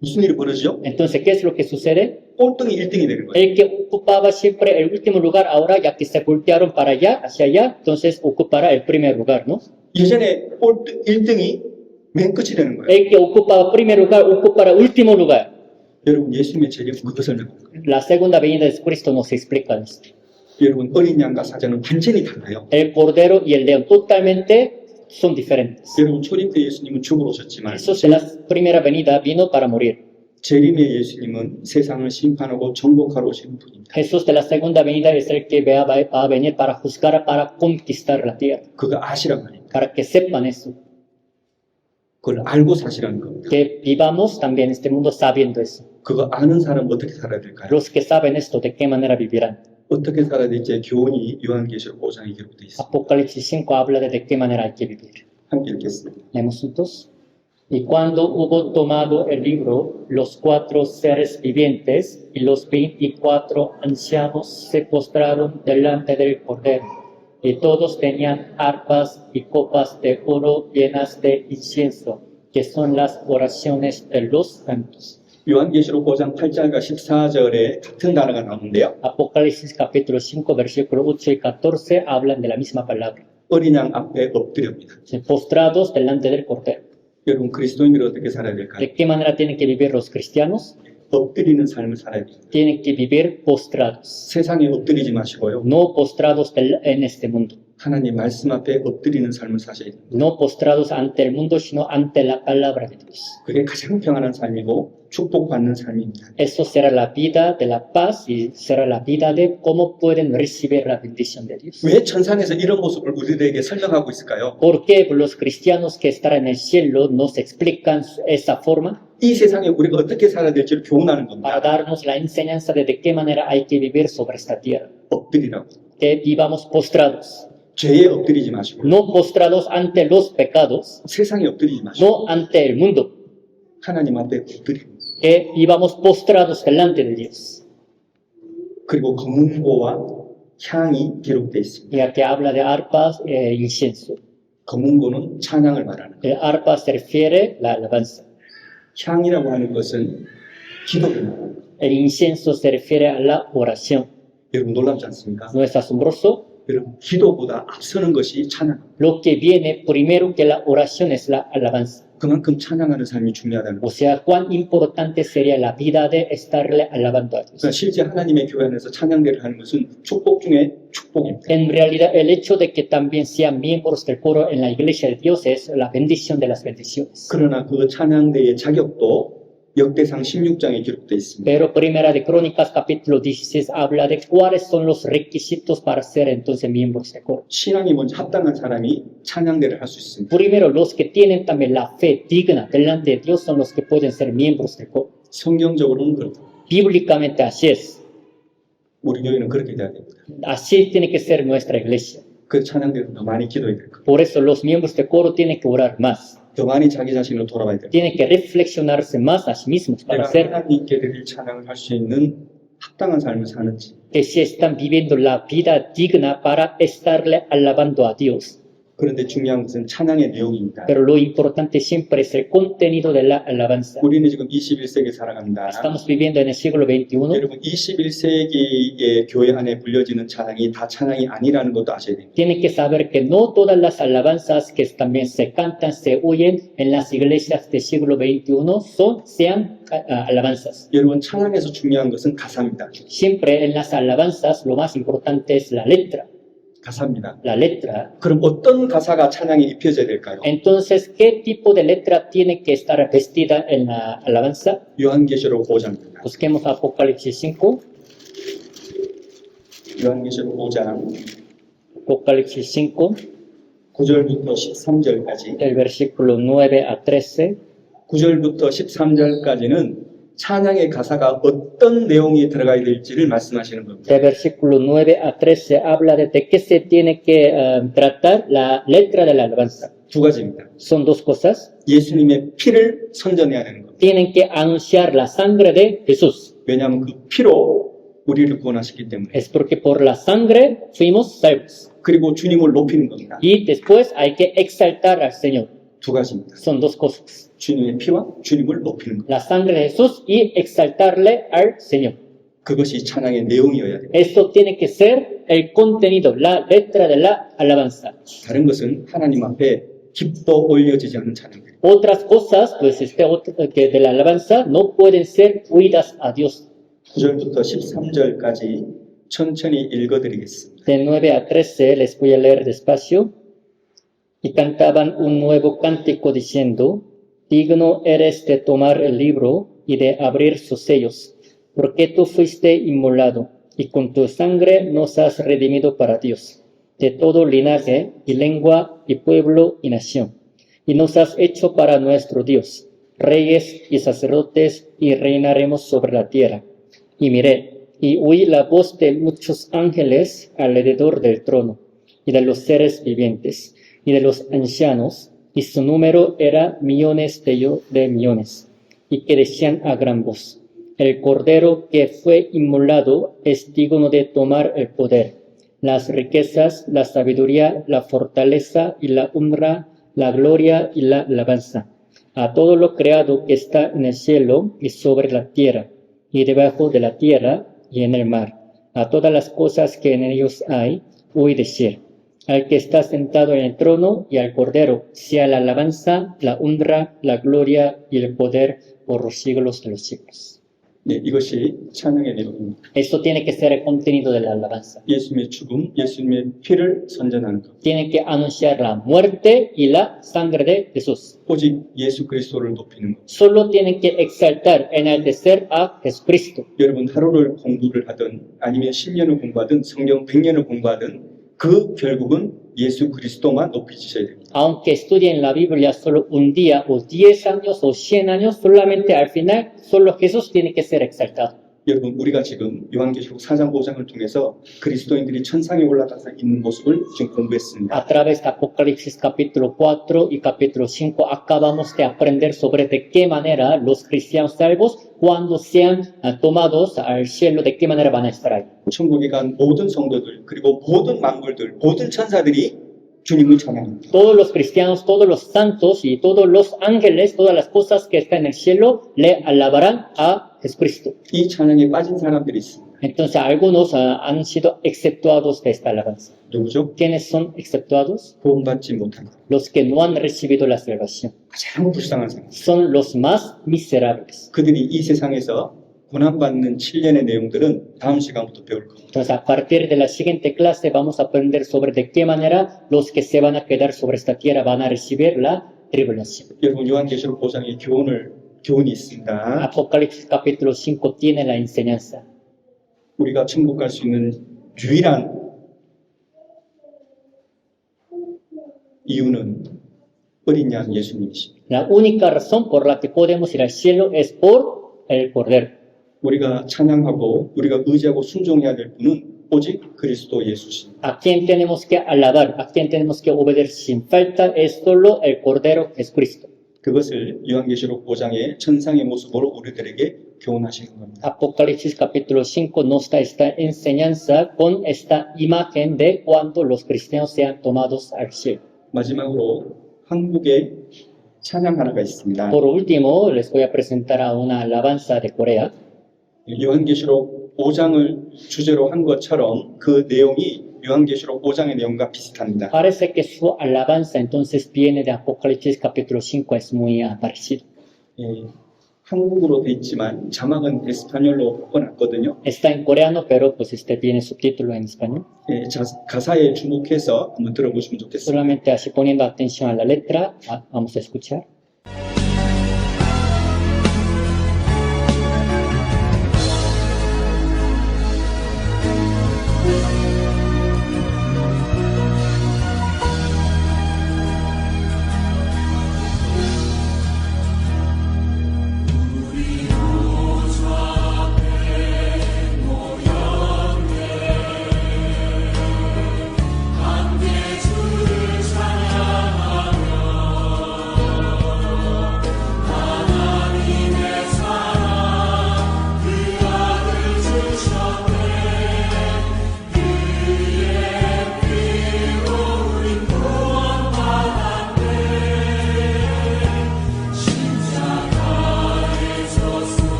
무슨 일이 벌어지죠? Entonces, ¿qué es lo que sucede? 꼴등이 1등이 되는 거예요. El que ocupaba siempre el último lugar, ahora ya que se voltearon para allá, hacia allá, entonces ocupará el primer lugar, ¿no? 예전에 꼴등 1등이 맨 끝이 되는 거예요. El que ocupaba primer lugar, ocupará último lugar. 여러분, 예수님의 재림은 그것을 설명합니다. La segunda venida de Cristo nos explica esto. 여러분, 어린 양과 사자는 완전히 달라요. El cordero y el león totalmente son diferentes. 여러분, 초림 때 예수님은 죽으러 오셨지만 Jesús en la primera venida vino para morir. 재림의 예수님은 세상을 심판하고 정복하러 오시는 분입니다. Jesús de la segunda venida es el que va a venir para juzgar, para conquistar la tierra. 그거 아시란 말입니다. Para que sepan eso. 그걸 알고 사시라는 겁니다. Que vivamos también en este mundo sabiendo eso. 그거 아는 사람은 어떻게 살아야 될까요? Los que saben esto, ¿de qué manera vivirán? 어떻게 살아야 될지 교훈이 요한계시록 5장에 기록되어 있습니다. Apocalipsis 5 habla de qué manera hay que vivir. 함께 읽겠습니다. Leemos juntos. Y cuando hubo tomado el libro, los 4 seres vivientes y los 24 ancianos se postraron delante del Cordero, y todos tenían arpas y copas de oro llenas de incienso, que son las oraciones de los santos. 요한계시록 5장 8절과 14절에 같은 단어가 나오는데요. Apocalipsis capítulo 5, versículo 8 y 14 hablan de la misma palabra. 어린 양 앞에 엎드립니다. Postrados delante del Cordero. 여러분, 그리스도인들은 어떻게 살아야 될까요? ¿De qué manera tienen que vivir los cristianos? 엎드리는 삶을 살아야 됩니다. Tienen que vivir postrados. 세상에 엎드리지 마시고요. No postrados en este mundo. 하나님 말씀 앞에 엎드리는 삶을 사셔야 됩니다. No postrados ante el mundo, sino ante la palabra de Dios. 그게 가장 평안한 삶이고 축복받는 삶입니다. Eso será la vida de la paz y será la vida de cómo pueden recibir la bendición de Dios. 왜 천상에서 이런 모습을 우리들에게 설명하고 있을까요? ¿Por qué los cristianos que están en el cielo nos explican esa forma? 이 세상에 우리가 어떻게 살아야 될지를 교훈하는 Para 겁니다. darnos la enseñanza de qué manera hay que vivir sobre esta tierra. 엎드리라고. Que vivamos postrados. 죄에 엎드리지 마시고 No postrados ante los pecados, 세상에 엎드리지 마시고 no ante el mundo. 하나님 앞에 엎드립니다. Que vivamos postrados delante de Dios. 그리고 검은고와 향이 기록되어 있습니다. Ya que habla de arpas e incienso. 검은고는 찬양을 말하는 거예요. El arpa se refiere a la alabanza. 향이라고 하는 것은 기도입니다. El incienso se refiere a la oración. 여러분 놀랍지 않습니까? ¿No es asombroso? 여러분 기도보다 앞서는 것이 찬양. Lo que viene primero que la oración es la alabanza. 그만큼 찬양하는 삶이 중요하다는 O 거예요. sea, cuán importante sería la vida de estarle alabando a Dios. 그러니까 실제 하나님의 교회 안에서 찬양대를 하는 것은 축복 중에 축복입니다. En realidad, el hecho de que también sean miembros del coro en la iglesia de Dios es la bendición de las bendiciones. 그러나 그 찬양대의 자격도 역대상 16장에 기록되어 있습니다. Pero Primera de Crónicas, capítulo 16, habla de cuáles son los requisitos para ser entonces miembros del coro. 신앙이 먼저 합당한 사람이 찬양대를 할 수 있습니다. Primero, los que tienen también la fe digna delante de Dios son los que pueden ser miembros del coro. 성경적으로는 그렇고 Bíblicamente así es. 우리 교회는 그렇게 돼야 됩니다. Así tiene que ser nuestra iglesia. 그 찬양대를 더 많이 기도해야 될 거예요. Por eso los miembros del coro tienen que orar más. 더 많이 자기 자신을 돌아봐야 돼요. Tienen que reflexionarse más a sí mismos para 내가 ser 하나님께 드릴 찬양을 할 수 있는 합당한 삶을 사는지 que si están viviendo la vida digna para estarle alabando a Dios. 그런데 중요한 것은 찬양의 내용입니다. Pero lo importante siempre es el contenido de la alabanza. 우리는 지금 21세기 살아갑니다. Estamos viviendo en el siglo XXI. 여러분 21세기의 교회 안에 불려지는 찬양이 다 찬양이 아니라는 것도 아셔야 됩니다. Tienen que saber que no todas las alabanzas que también se cantan, se oyen en las iglesias del siglo XXI sean alabanzas. 여러분 찬양에서 중요한 것은 가사입니다. Siempre en las alabanzas lo más importante es la letra. 가사입니다. La letra. 그럼 어떤 가사가 찬양에 입혀져야 될까요? Entonces, ¿qué tipo de letra tiene que estar vestida en la alabanza? 요한계시록 5장입니다. Busquemos Apocalipsis 5. 요한계시록 5장 Apocalipsis 5, 9절부터 13절까지 del versículo 9 a 13. 9절부터 13절까지는 찬양의 가사가 어떤 내용이 들어가야 될지를 말씀하시는 겁니다. Del versículo 9 a 13 habla de qué se tiene que tratar la letra de la alabanza. 두 가지입니다. Son dos cosas. 예수님의 피를 선전해야 되는 겁니다. Tienen que anunciar la sangre de Jesús. 왜냐하면 그 피로 우리를 구원하셨기 때문에. Es porque por la sangre fuimos salvos. 그리고 주님을 높이는 겁니다. Y después hay que exaltar al Señor. 두 가지입니다. Son dos cosas. 주님의 피와 주님을 높이는 것. La sangre de Jesús y exaltarle al Señor. 그것이 찬양의 내용이어야 돼요. Esto tiene que ser el contenido, la letra de la alabanza. 다른 것은 하나님 앞에 기뻐 올려지지 않는 찬양들. Otras cosas, pues que de la alabanza no pueden ser oídas a Dios. 9절부터 13절까지 천천히 읽어드리겠습니다. De 9 a 13 les voy a leer despacio. Y cantaban un nuevo cántico diciendo, digno eres de tomar el libro y de abrir sus sellos, porque tú fuiste inmolado, y con tu sangre nos has redimido para Dios, de todo linaje y lengua y pueblo y nación, y nos has hecho para nuestro Dios, reyes y sacerdotes, y reinaremos sobre la tierra. Y miré, y oí la voz de muchos ángeles alrededor del trono, y de los seres vivientes, y de los ancianos, y su número era millones de millones, y que decían a gran voz, el Cordero que fue inmolado es digno de tomar el poder, las riquezas, la sabiduría, la fortaleza y la honra, la gloria y la alabanza, a todo lo creado que está en el cielo y sobre la tierra, y debajo de la tierra y en el mar, a todas las cosas que en ellos hay, oí decir, al que está sentado en el trono y al Cordero, sea la alabanza, la honra, la gloria y el poder por los siglos de los siglos. 네, 이것이 찬양의 내용입니다. Esto tiene que ser el contenido de la alabanza. 예수님의 죽음, 예수님의 피를 선전하는 것. Tiene que anunciar la muerte y la sangre de Jesús. 오직 예수 그리스도를 높이는 것. Solo tienen que exaltar, enaltecer a Jesucristo. 여러분 하루를 공부를 하든 아니면 10년을 공부하든 성경 100년을 공부하든 그 결국은 예수 그리스도만 높이지셔야 됩니다. Aunque estudien la Biblia solo un día o 10 años o 100 años, solamente al final, solo Jesús tiene que ser exaltado. 여러분 우리가 지금 요한계시록 4장 5장을 통해서 그리스도인들이 천상에 올라가서 있는 모습을 지금 공부했습니다. A través de Apocalipsis capítulo 4 y capítulo 5 acabamos de aprender sobre de qué manera los cristianos salvos, cuando sean tomados al cielo, de qué manera van a estar ahí. 천국에 간 모든 성도들 그리고 모든 만물들 모든 천사들이 주님을 찬양합니다. Todos los cristianos, todos los santos y todos los ángeles, todas las cosas que están en el cielo, le alabarán a Jesucristo. 이 찬양에 빠진 사람들이 있습니다. Entonces algunos han sido exceptuados de esta alabanza. 누구죠? ¿Quiénes son exceptuados? 구원받지 못한 것. Los que no han recibido la salvación. 가장 불쌍한 사람. Son los más miserables. 그들이 이 세상에서 고난받는 7년의 내용들은 다음 시간부터 배울 겁니다. Entonces, a partir de la siguiente clase vamos a aprender sobre de qué manera los que se van a quedar sobre esta tierra van a recibir la tribulación. 여러분 요한계시록 5장에 교훈이 있습니다. Apocalipsis capítulo 5 tiene la enseñanza. 우리가 천국 갈 수 있는 유일한 이유는 어린 양 예수님이십니다. La única razón por la que podemos ir al cielo es por el Cordero. 우리가 찬양하고 우리가 의지하고 순종해야 될 분은 오직 그리스도 예수십니다. A quien tenemos que alabar, a quien tenemos que obedecer sin falta es solo el Cordero Jesucristo. 그것을 요한계시록 5장의 천상의 모습으로 우리들에게 교훈하시는 겁니다. Apocalipsis capítulo 5 nos da esta enseñanza con esta imagen de cuando los cristianos sean tomados al cielo. 마지막으로 한국에 찬양 하나가 있습니다. Por último, les voy a presentar a una alabanza de Corea. 요한계시록 5장을 주제로 한 것처럼 그 내용이 요한계시록 5장의 내용과 비슷합니다. Parece que su alabanza entonces viene de Apocalipsis capítulo 5, es muy parecido. 예, 한국어로 돼 있지만 자막은 에스파뇰로 바꿔놨거든요. Está en coreano, pero pues tiene subtítulo en español. 예, 가사에 주목해서 한번 들어보시면 좋겠습니다. Solamente así poniendo atención a la letra, vamos a escuchar.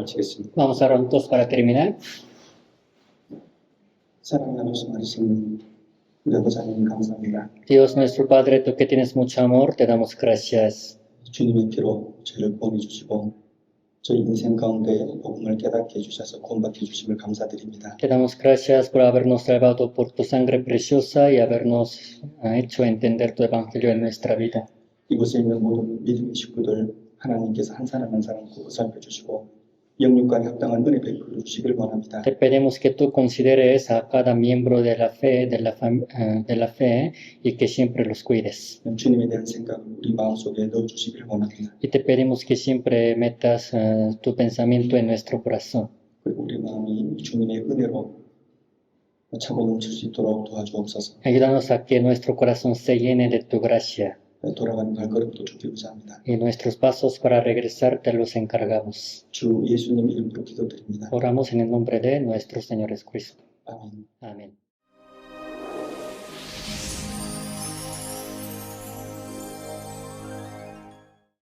마치겠습니다. Vamos a orar juntos para terminar. 사랑의 하나님 말씀 우리 아버지 하나님 감사합니다. Dios nuestro Padre, tú que tienes mucho amor, te damos gracias. 주님의 피로 죄를 구원해 주시고 저희 인생 가운데 복음을 깨닫게 해주셔서 구원받게 해주심을 감사드립니다. Te damos gracias por habernos salvado por tu sangre preciosa y habernos hecho entender tu evangelio en nuestra vida. 이곳에 있는 모든 믿음의 식구들 하나님께서 한 사람 한 사람 보살펴 주시고 영육간에 합당한 은혜 베풀어 주시길 원합니다. Te pedimos que tú consideres a cada miembro de la fe, de la fe y que siempre los cuides. 주님에 대한 생각을 우리 마음속에 넣어 주시길 원합니다. Y te pedimos que siempre metas tu pensamiento en nuestro corazón. 그리고 우리 마음이 주님의 은혜로 차고 넘칠 수 있도록 도와주옵소서. Ayúdanos a que nuestro corazón se llene de tu gracia 돌아가는 발걸음도 좁히고자 합니다. y nuestros pasos para regresar te los encargamos. 주 예수님 이름으로 기도드립니다. Oramos en el nombre de nuestro Señor Jesucristo. 아멘. Amén.